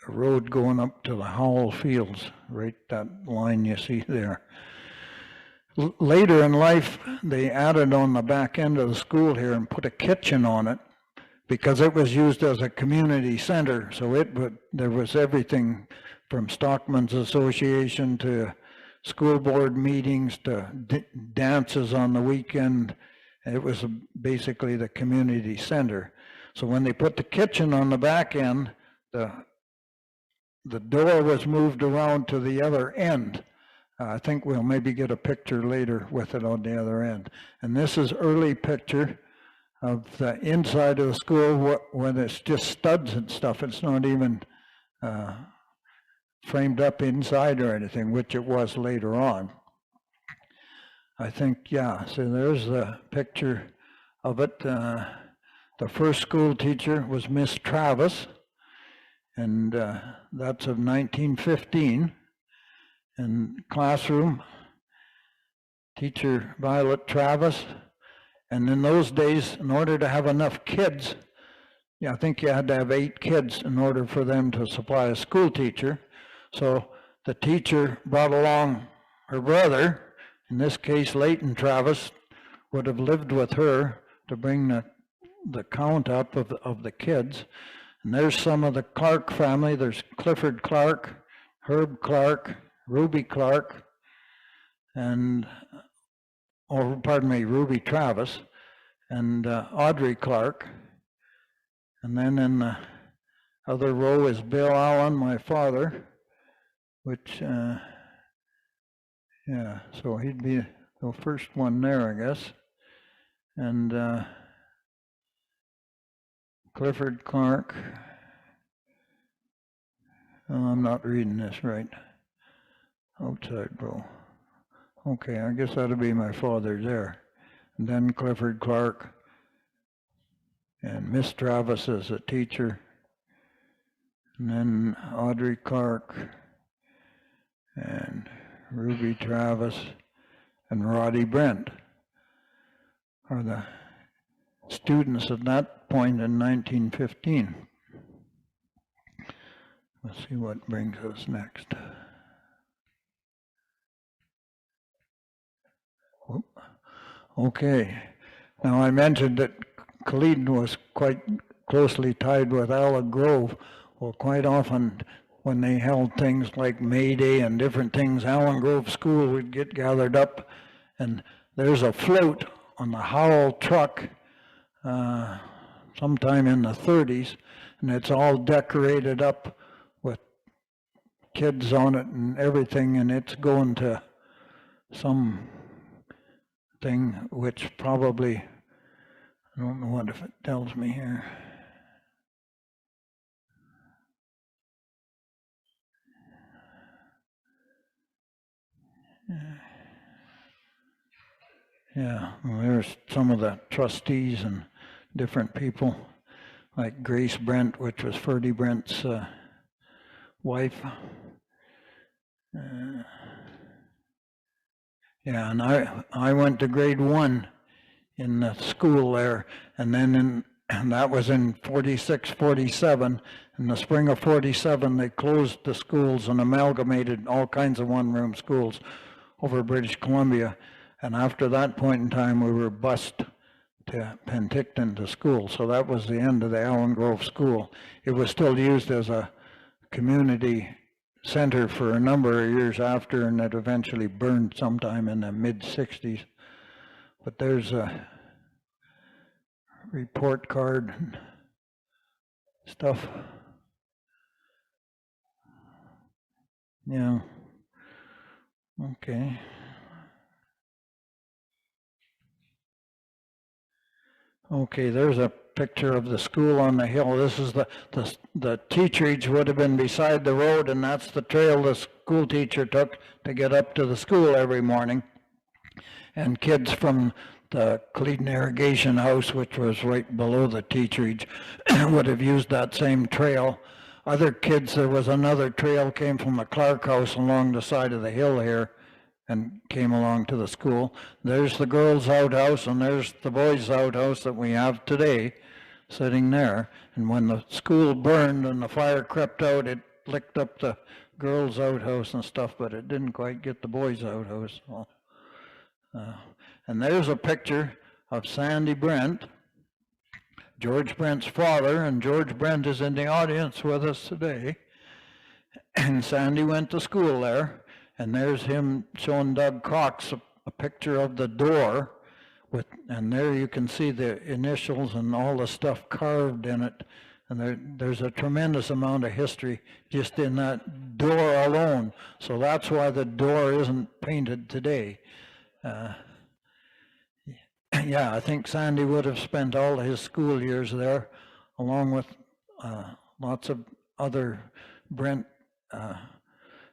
road going up to the Howell Fields, right that line you see there. Later in life, they added on the back end of the school here and put a kitchen on it because it was used as a community center. So there was everything from Stockman's Association to school board meetings to dances on the weekend. It was basically the community center. So when they put the kitchen on the back end, the door was moved around to the other end. I think we'll maybe get a picture later with it on the other end. And this is early picture of the inside of the school when it's just studs and stuff. It's not even framed up inside or anything, which it was later on. I think, yeah, so there's the picture of it. The first school teacher was Miss Travis, and that's of 1915. And classroom, teacher Violet Travis. And in those days, in order to have enough kids, yeah, I think you had to have 8 kids in order for them to supply a school teacher. So the teacher brought along her brother, in this case Leighton Travis, would have lived with her to bring the count up of the kids. And there's some of the Clark family. There's Clifford Clark, Herb Clark, Ruby Clark, and, or pardon me, Ruby Travis, and Audrey Clark. And then in the other row is Bill Allen, my father, which, yeah, so he'd be the first one there, I guess. And Clifford Clark. Oh, I'm not reading this right. Outside row. Okay, I guess that'll be my father there. And then Clifford Clark. And Miss Travis as a teacher. And then Audrey Clark. And Ruby Travis. And Roddy Brent are the students at that point in 1915. Let's see what brings us next. Okay, now I mentioned that Culloden was quite closely tied with Allen Grove. Well, quite often when they held things like May Day and different things, Allen Grove School would get gathered up, and there's a float on the Howell truck sometime in the 30s, and it's all decorated up with kids on it and everything, and it's going to some thing which probably, I don't know what if it tells me here. Yeah, well, there's some of the trustees and different people, like Grace Brent, which was Ferdy Brent's wife. Yeah, and I went to grade 1 in the school there, and then and that was in 46, 47. In the spring of 47, they closed the schools and amalgamated all kinds of one-room schools over British Columbia. And after that point in time, we were bused to Penticton to school. So that was the end of the Allen Grove School. It was still used as a community center for a number of years after, and it eventually burned sometime in the mid-60s. But there's a report card and stuff. Yeah. Okay. Okay, there's a picture of the school on the hill. This is the teacherage would have been beside the road, and that's the trail the school teacher took to get up to the school every morning. And kids from the Clean Irrigation House, which was right below the teacherage, would have used that same trail. Other kids, there was another trail came from the Clark House along the side of the hill here and came along to the school. There's the girls' outhouse, and there's the boys' outhouse that we have today sitting there. And when the school burned and the fire crept out, it licked up the girls' outhouse and stuff, but it didn't quite get the boys' outhouse. Well, and there's a picture of Sandy Brent, George Brent's father, and George Brent is in the audience with us today. And Sandy went to school there, and there's him showing Doug Cox a picture of the door, and there you can see the initials and all the stuff carved in it. And there's a tremendous amount of history just in that door alone. So that's why the door isn't painted today. Yeah, I think Sandy would have spent all his school years there, along with lots of other Brent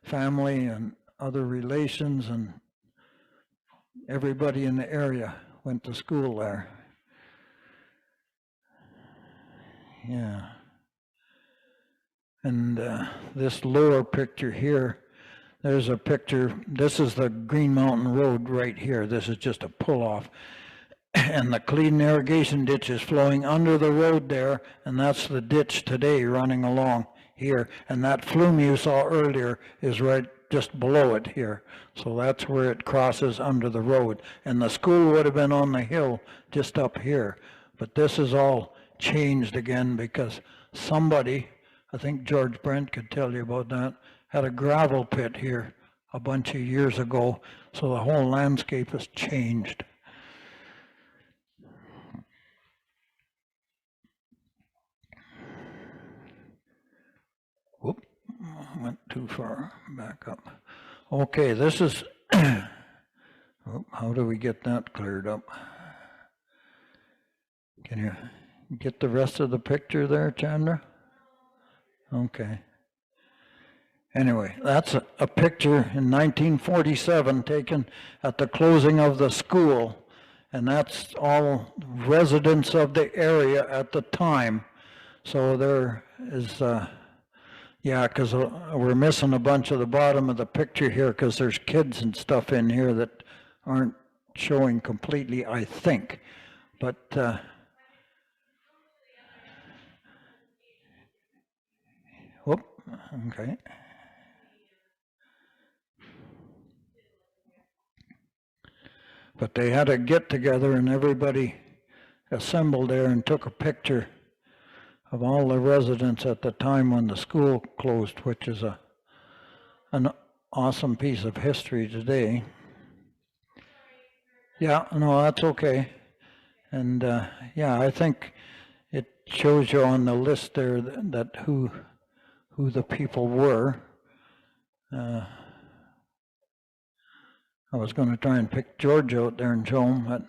family and other relations, and everybody in the area went to school there. Yeah. And this lower picture here, there's a picture. This is the Green Mountain Road right here. This is just a pull-off. And the Clean Irrigation ditch is flowing under the road there, and that's the ditch today running along here. And that flume you saw earlier is right just below it here. So that's where it crosses under the road. And the school would have been on the hill just up here. But this is all changed again because somebody, I think George Brent could tell you about that, had a gravel pit here a bunch of years ago. So the whole landscape has changed. Whoop, went too far back up. Okay, this is, how do we get that cleared up? Can you get the rest of the picture there, Chandra? Okay. Anyway, that's a picture in 1947 taken at the closing of the school, and that's all residents of the area at the time. So there is, yeah, because we're missing a bunch of the bottom of the picture here because there's kids and stuff in here that aren't showing completely, I think. But whoop, okay. But they had a get together and everybody assembled there and took a picture of all the residents at the time when the school closed, which is an awesome piece of history today. Yeah, no, that's okay. And yeah, I think it shows you on the list there that who the people were. I was going to try and pick George out there and show him, but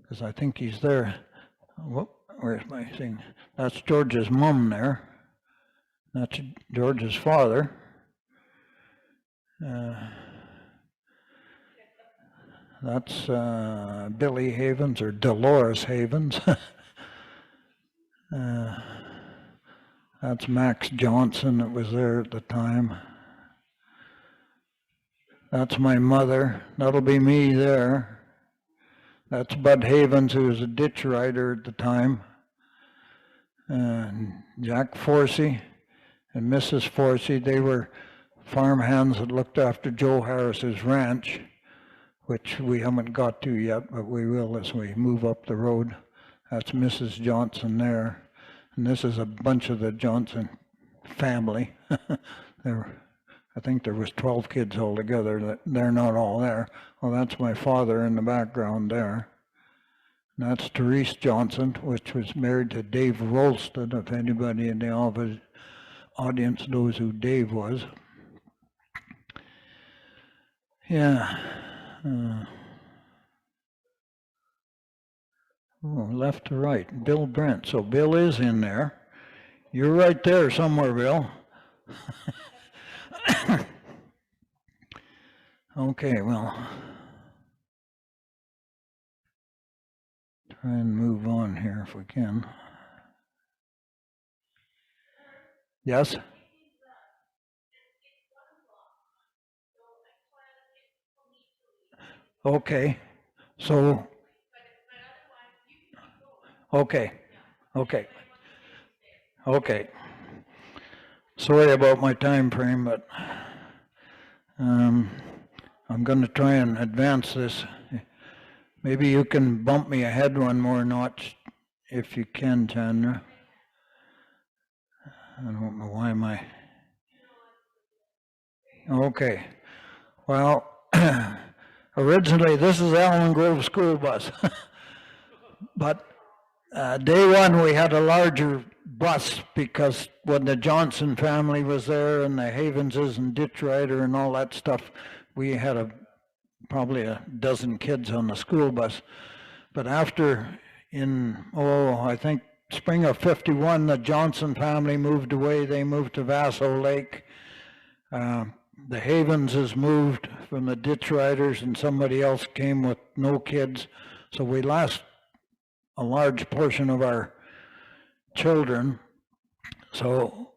because I think he's there. Whoop, where's my thing? That's George's mom there. That's George's father. That's Billy Havens or Dolores Havens. That's Max Johnson that was there at the time. That's my mother. That'll be me there. That's Bud Havens, who was a ditch rider at the time. And Jack Forsey and Mrs. Forsey, they were farm hands that looked after Joe Harris's ranch, which we haven't got to yet, but we will as we move up the road. That's Mrs. Johnson there. And this is a bunch of the Johnson family. I think there was 12 kids altogether. They're not all there. Well, that's my father in the background there. And that's Therese Johnson, which was married to Dave Rolston, if anybody in the audience knows who Dave was. Yeah. Oh, left to right, Bill Brent. So Bill is in there. You're right there somewhere, Bill. Okay, well, try and move on here if we can. Yes? Okay, so, okay, okay, okay. Sorry about my time frame, but I'm going to try and advance this. Maybe you can bump me ahead one more notch if you can, Chandra. I don't know why my... Okay. Well, originally this is Allen Grove school bus. But day one we had a larger bus because when the Johnson family was there and the Havenses and Ditch Rider and all that stuff, we had probably a dozen kids on the school bus. But after I think spring of '51, the Johnson family moved away. They moved to Vaso Lake. The Havenses moved from the Ditch Riders, and somebody else came with no kids. So we lost a large portion of our children. So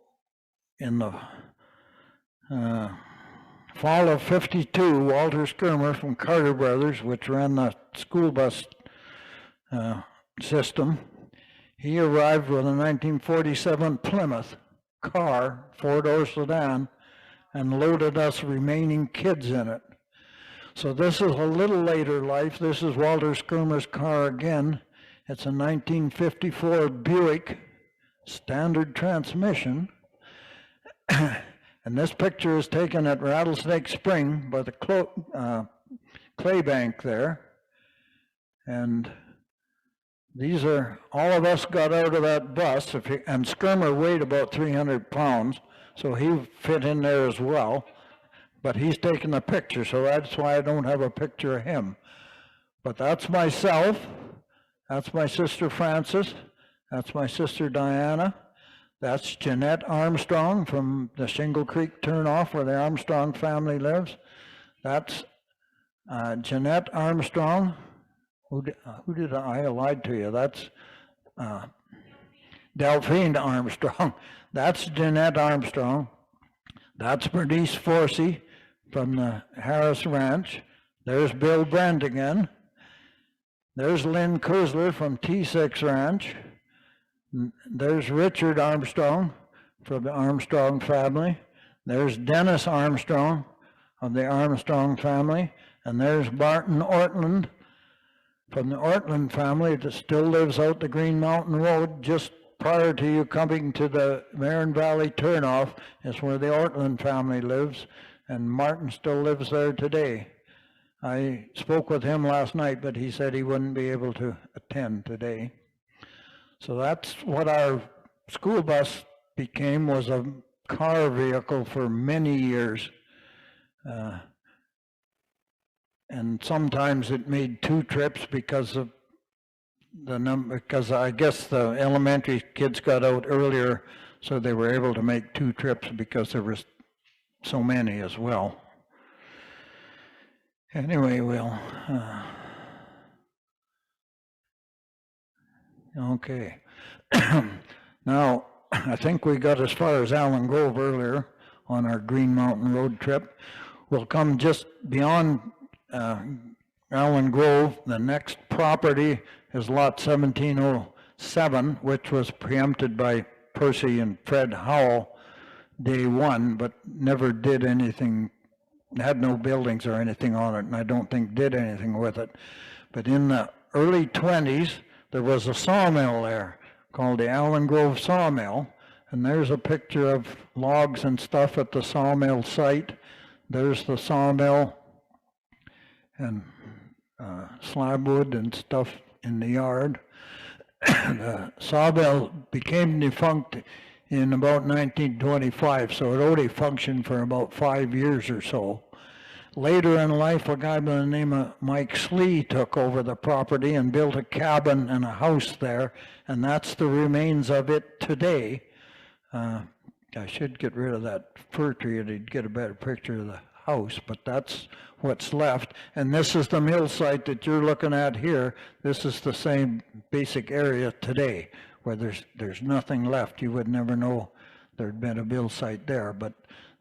in the fall of '52, Walter Skirmer from Carter Brothers, which ran the school bus system, he arrived with a 1947 Plymouth car, four-door sedan, and loaded us remaining kids in it. So this is a little later life. This is Walter Skirmer's car again. It's a 1954 Buick standard transmission. And this picture is taken at Rattlesnake Spring by the clay bank there. And these are, all of us got out of that bus, and Skirmer weighed about 300 pounds, so he fit in there as well. But he's taken a picture, so that's why I don't have a picture of him. But that's myself, that's my sister Frances, that's my sister Diana, that's Jeanette Armstrong from the Shingle Creek turnoff where the Armstrong family lives. That's Jeanette Armstrong. Who did I lied to you? That's Delphine Armstrong. That's Jeanette Armstrong. That's Bernice Forsey from the Harris Ranch. There's Bill Brent again. There's Lynn Kusler from T6 Ranch. There's Richard Armstrong from the Armstrong family. There's Dennis Armstrong of the Armstrong family. And there's Barton Ortland from the Ortland family that still lives out the Green Mountain Road. Just prior to you coming to the Marron Valley turnoff is where the Ortland family lives, and Martin still lives there today. I spoke with him last night, but he said he wouldn't be able to attend today. So that's what our school bus became, was a car vehicle for many years. And sometimes it made two trips because of the number, because I guess the elementary kids got out earlier, so they were able to make two trips because there was so many as well. Anyway, okay. Now, I think we got as far as Allen Grove earlier on our Green Mountain Road trip. We'll come just beyond Allen Grove. The next property is lot 1707, which was preempted by Percy and Fred Howell day one, but never did anything, had no buildings or anything on it, and I don't think did anything with it. But in the early 20s, there was a sawmill there called the Allen Grove Sawmill, and there's a picture of logs and stuff at the sawmill site. There's the sawmill and slab wood and stuff in the yard. The sawmill became defunct in about 1925, so it only functioned for about 5 years or so. Later in life, a guy by the name of Mike Slee took over the property and built a cabin and a house there, and that's the remains of it today. I should get rid of that fir tree to get a better picture of the house, but that's what's left. And this is the mill site that you're looking at here. This is the same basic area today, where there's nothing left. You would never know there'd been a mill site there, but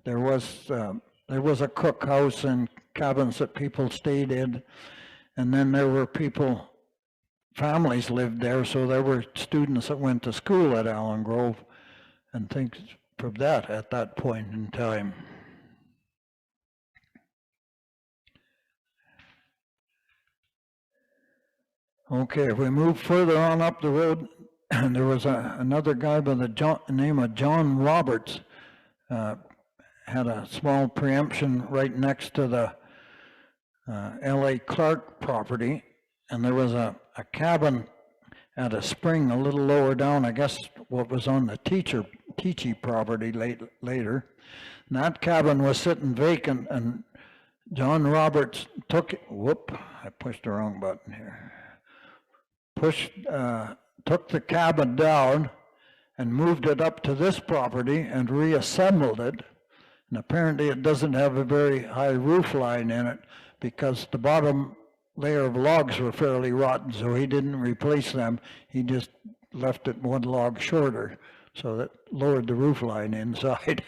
there was a cookhouse and cabins that people stayed in, and then there were families lived there, so there were students that went to school at Allen Grove and things from that at that point in time. Okay, if we move further on up the road, there was another guy by the name of John Roberts, had a small preemption right next to the L.A. Clark property, and there was a cabin at a spring a little lower down, I guess what was on the Teachy property later. And that cabin was sitting vacant, and John Roberts took it, I pushed the wrong button here. Took the cabin down and moved it up to this property and reassembled it. And apparently it doesn't have a very high roof line in it because the bottom layer of logs were fairly rotten, so he didn't replace them. He just left it one log shorter, so that lowered the roof line inside.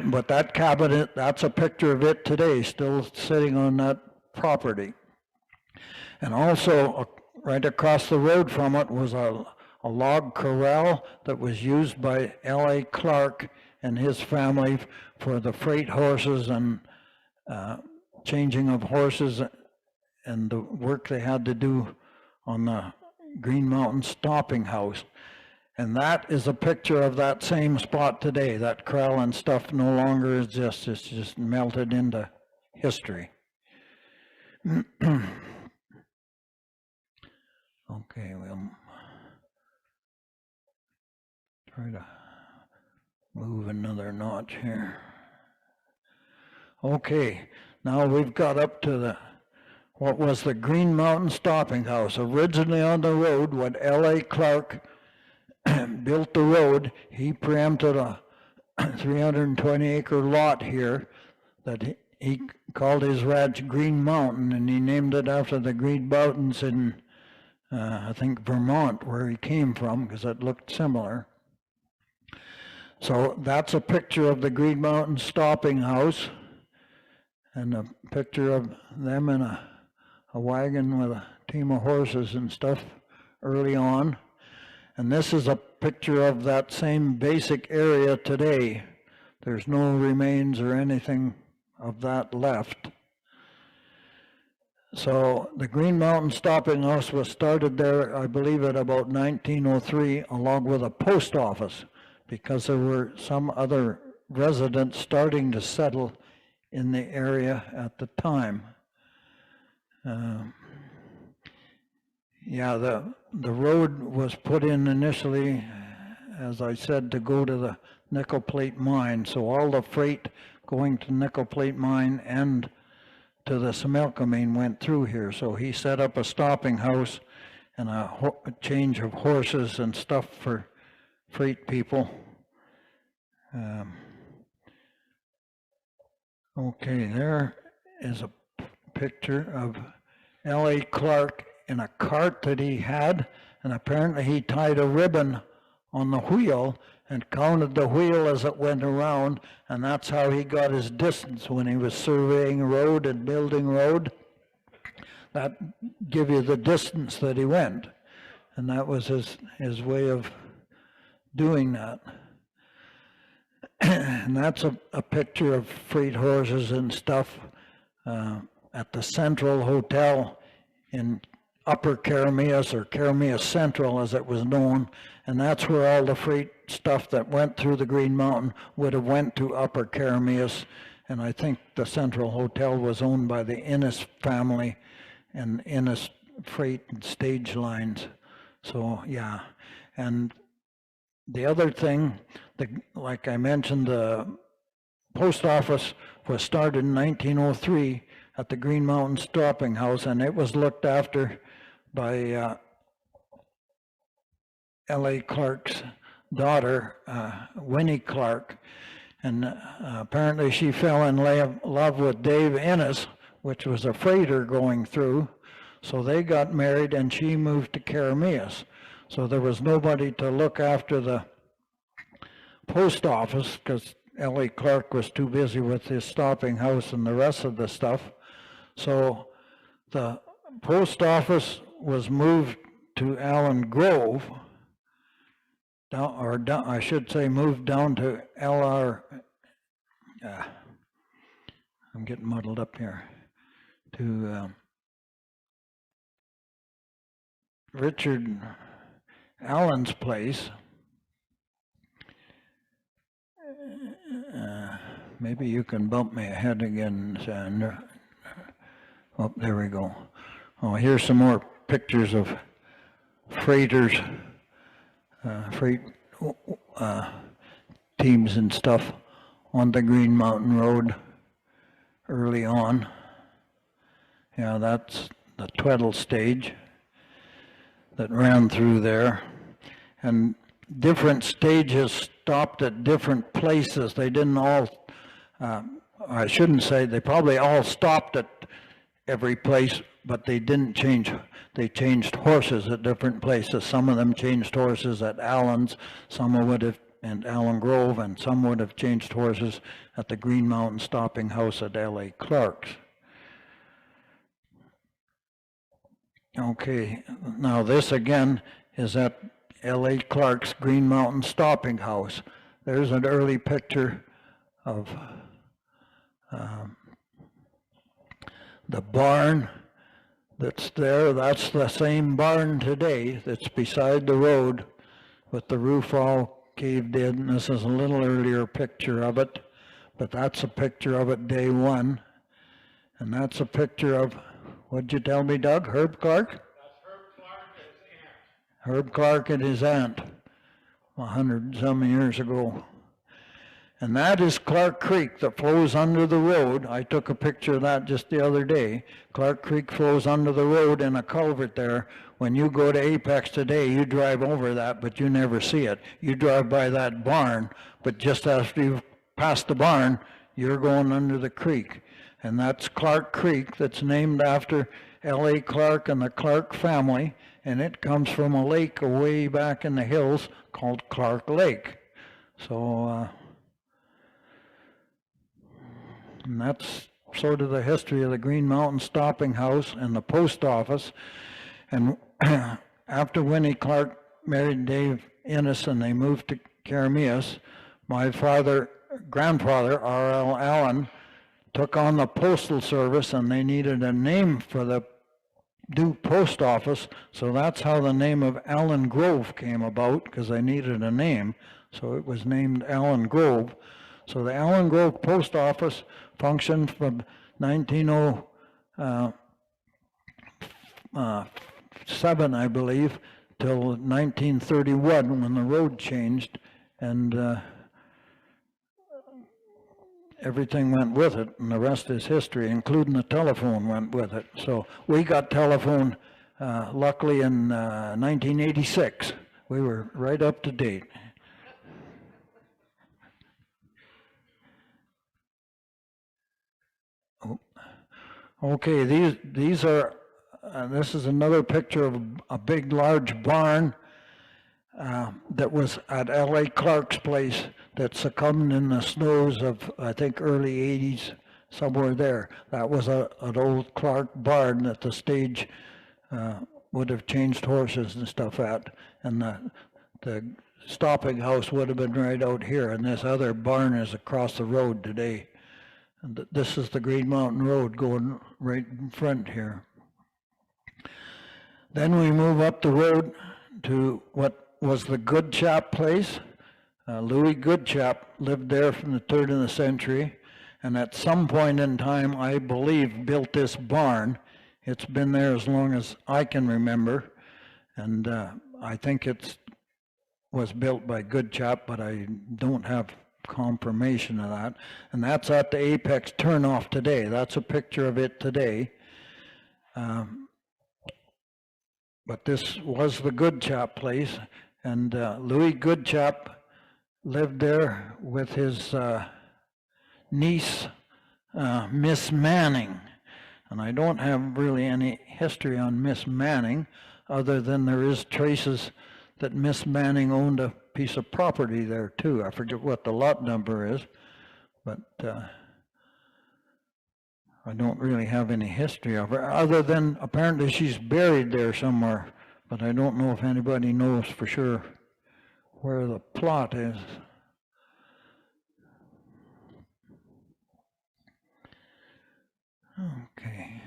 But that cabinet, that's a picture of it today, still sitting on that property. And also, right across the road from it was a log corral that was used by L.A. Clark and his family for the freight horses and changing of horses and the work they had to do on the Green Mountain Stopping House. And that is a picture of that same spot today. That corral and stuff no longer exists. It's just melted into history. Okay, we'll try to move another notch here. Okay, now we've got up to what was the Green Mountain Stopping House. Originally on the road, when L.A. Clark built the road, he preempted a 320-acre lot here that he called his ranch Green Mountain, and he named it after the Green Mountains in I think Vermont, where he came from, because it looked similar. So that's a picture of the Green Mountain Stopping House, and a picture of them in a wagon with a team of horses and stuff early on. And this is a picture of that same basic area today. There's no remains or anything of that left. So the Green Mountain Stopping House was started there, I believe, at about 1903, along with a post office, because there were some other residents starting to settle in the area at the time. Yeah, the road was put in initially, as I said, to go to the nickel plate mine. So all the freight going to nickel plate mine and to the Similkameen went through here. So he set up a stopping house and a change of horses and stuff for freight people. Okay, there is a picture of L.A. Clark in a cart that he had, and apparently he tied a ribbon on the wheel and counted the wheel as it went around, and that's how he got his distance when he was surveying road and building road. That give you the distance that he went, and that was his way of doing that. And that's a picture of freight horses and stuff at the Central Hotel in Upper Carameus, or Carameus Central as it was known, and that's where all the freight stuff that went through the Green Mountain would have went to Upper Carameus. And I think the Central Hotel was owned by the Innes family and Innes Freight and Stage Lines. So yeah, and the other thing, like I mentioned, the post office was started in 1903 at the Green Mountain Stopping House, and it was looked after by L.A. Clark's daughter, Winnie Clark. And apparently she fell in love with Dave Innes, which was a freighter going through. So they got married and she moved to Carameas. So there was nobody to look after the post office because L.A. Clark was too busy with his stopping house and the rest of the stuff. So the post office was moved to Allen Grove, I should say moved down to L.R. I'm getting muddled up here, to Richard Allen's place. Maybe you can bump me ahead again, Sandra. Oh, there we go. Oh, here's some more pictures of freighters, freight teams and stuff on the Green Mountain Road early on. Yeah, that's the Tweddle stage that ran through there. And different stages stopped at different places. They didn't all, I shouldn't say, they probably all stopped at every place, but they didn't change. They changed horses at different places. Some of them changed horses at Allen's, some would have, and Allen Grove, and some would have changed horses at the Green Mountain Stopping House at L.A. Clark's. Okay, now this again is at L.A. Clark's Green Mountain Stopping House. There's an early picture of the barn that's there. That's the same barn today that's beside the road with the roof all caved in. This is a little earlier picture of it, but that's a picture of it day one. And that's a picture of, what'd you tell me, Doug? Herb Clark? That's Herb Clark and his aunt. Herb Clark and his aunt, 100-some years ago. And that is Clark Creek that flows under the road. I took a picture of that just the other day. Clark Creek flows under the road in a culvert there. When you go to Apex today, you drive over that, but you never see it. You drive by that barn, but just after you've passed the barn, you're going under the creek. And that's Clark Creek, that's named after L.A. Clark and the Clark family, and it comes from a lake way back in the hills called Clark Lake. So, and that's sort of the history of the Green Mountain Stopping House and the post office. And after Winnie Clark married Dave Innes and they moved to Carameas, my grandfather, R.L. Allen, took on the postal service, and they needed a name for the new post office, so that's how the name of Allen Grove came about, because they needed a name, so it was named Allen Grove. So the Allen Grove post office functioned from 1907, I believe, till 1931 when the road changed, and everything went with it, and the rest is history, including the telephone went with it. So we got telephone, luckily, in 1986. We were right up to date. Okay, these are, this is another picture of a big, large barn that was at L.A. Clark's place that succumbed in the snows of, I think, early 80s, somewhere there. That was an old Clark barn that the stage would have changed horses and stuff at, and the stopping house would have been right out here, and this other barn is across the road today. And this is the Green Mountain Road going right in front here. Then we move up the road to what was the Goodchap place. Louis Goodchap lived there from the turn of the century, and at some point in time, I believe, built this barn. It's been there as long as I can remember, and I think it was built by Goodchap, but I don't have confirmation of that. And that's at the Apex turnoff today. That's a picture of it today. But this was the Goodchap place, and Louis Goodchap lived there with his niece, Miss Manning. And I don't have really any history on Miss Manning, other than there is traces that Miss Manning owned a piece of property there too. I forget what the lot number is, but I don't really have any history of her, other than apparently she's buried there somewhere, but I don't know if anybody knows for sure where the plot is. Okay.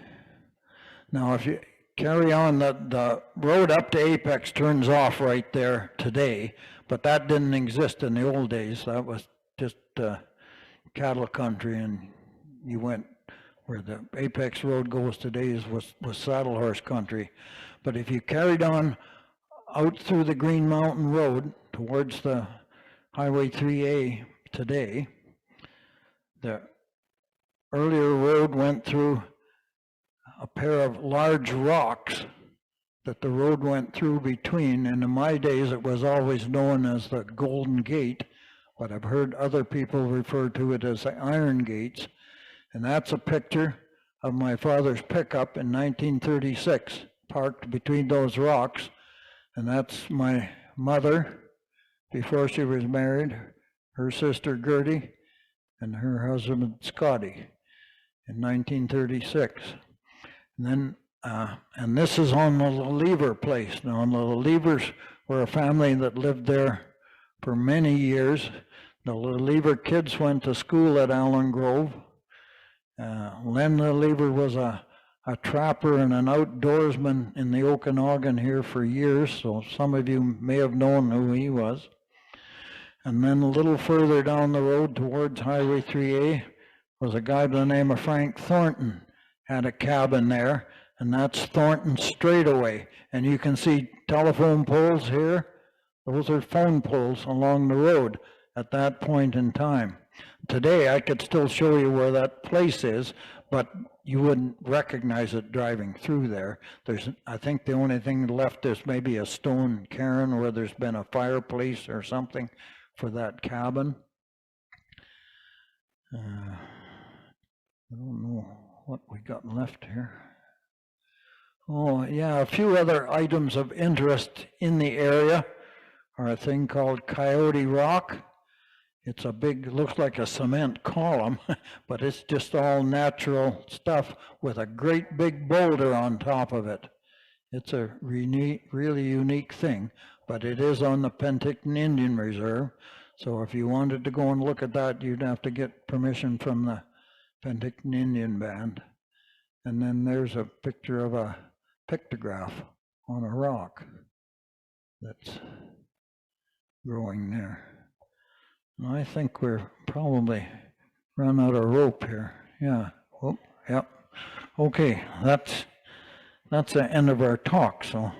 Now if you carry on, the road up to Apex turns off right there today, but that didn't exist in the old days. That was just cattle country, and you went where the Apex Road goes today was saddle horse country. But if you carried on out through the Green Mountain Road towards the Highway 3A today, the earlier road went through a pair of large rocks that the road went through between, and in my days it was always known as the Golden Gate, but I've heard other people refer to it as the Iron Gates. And that's a picture of my father's pickup in 1936, parked between those rocks. And that's my mother before she was married, her sister Gertie, and her husband Scotty in 1936. And then, and this is on the Lever place. Now, the Levers were a family that lived there for many years. The Lever kids went to school at Allen Grove. Len Lever was a trapper and an outdoorsman in the Okanagan here for years, so some of you may have known who he was. And then a little further down the road towards Highway 3A was a guy by the name of Frank Thornton, had a cabin there, and that's Thornton Straightaway. And you can see telephone poles here. Those are phone poles along the road at that point in time. Today I could still show you where that place is, but you wouldn't recognize it driving through there. I think the only thing left is maybe a stone cairn where there's been a fireplace or something for that cabin. I don't know what we got left here. Oh yeah, a few other items of interest in the area are a thing called Coyote Rock. It's a big, looks like a cement column, but it's just all natural stuff with a great big boulder on top of it. It's a really unique thing, but it is on the Penticton Indian Reserve. So if you wanted to go and look at that, you'd have to get permission from the Penticton Indian Band. And then there's a picture of a pictograph on a rock that's growing there. I think we're probably run out of rope here. Yeah. Oh, yep. Okay, that's the end of our talk. So.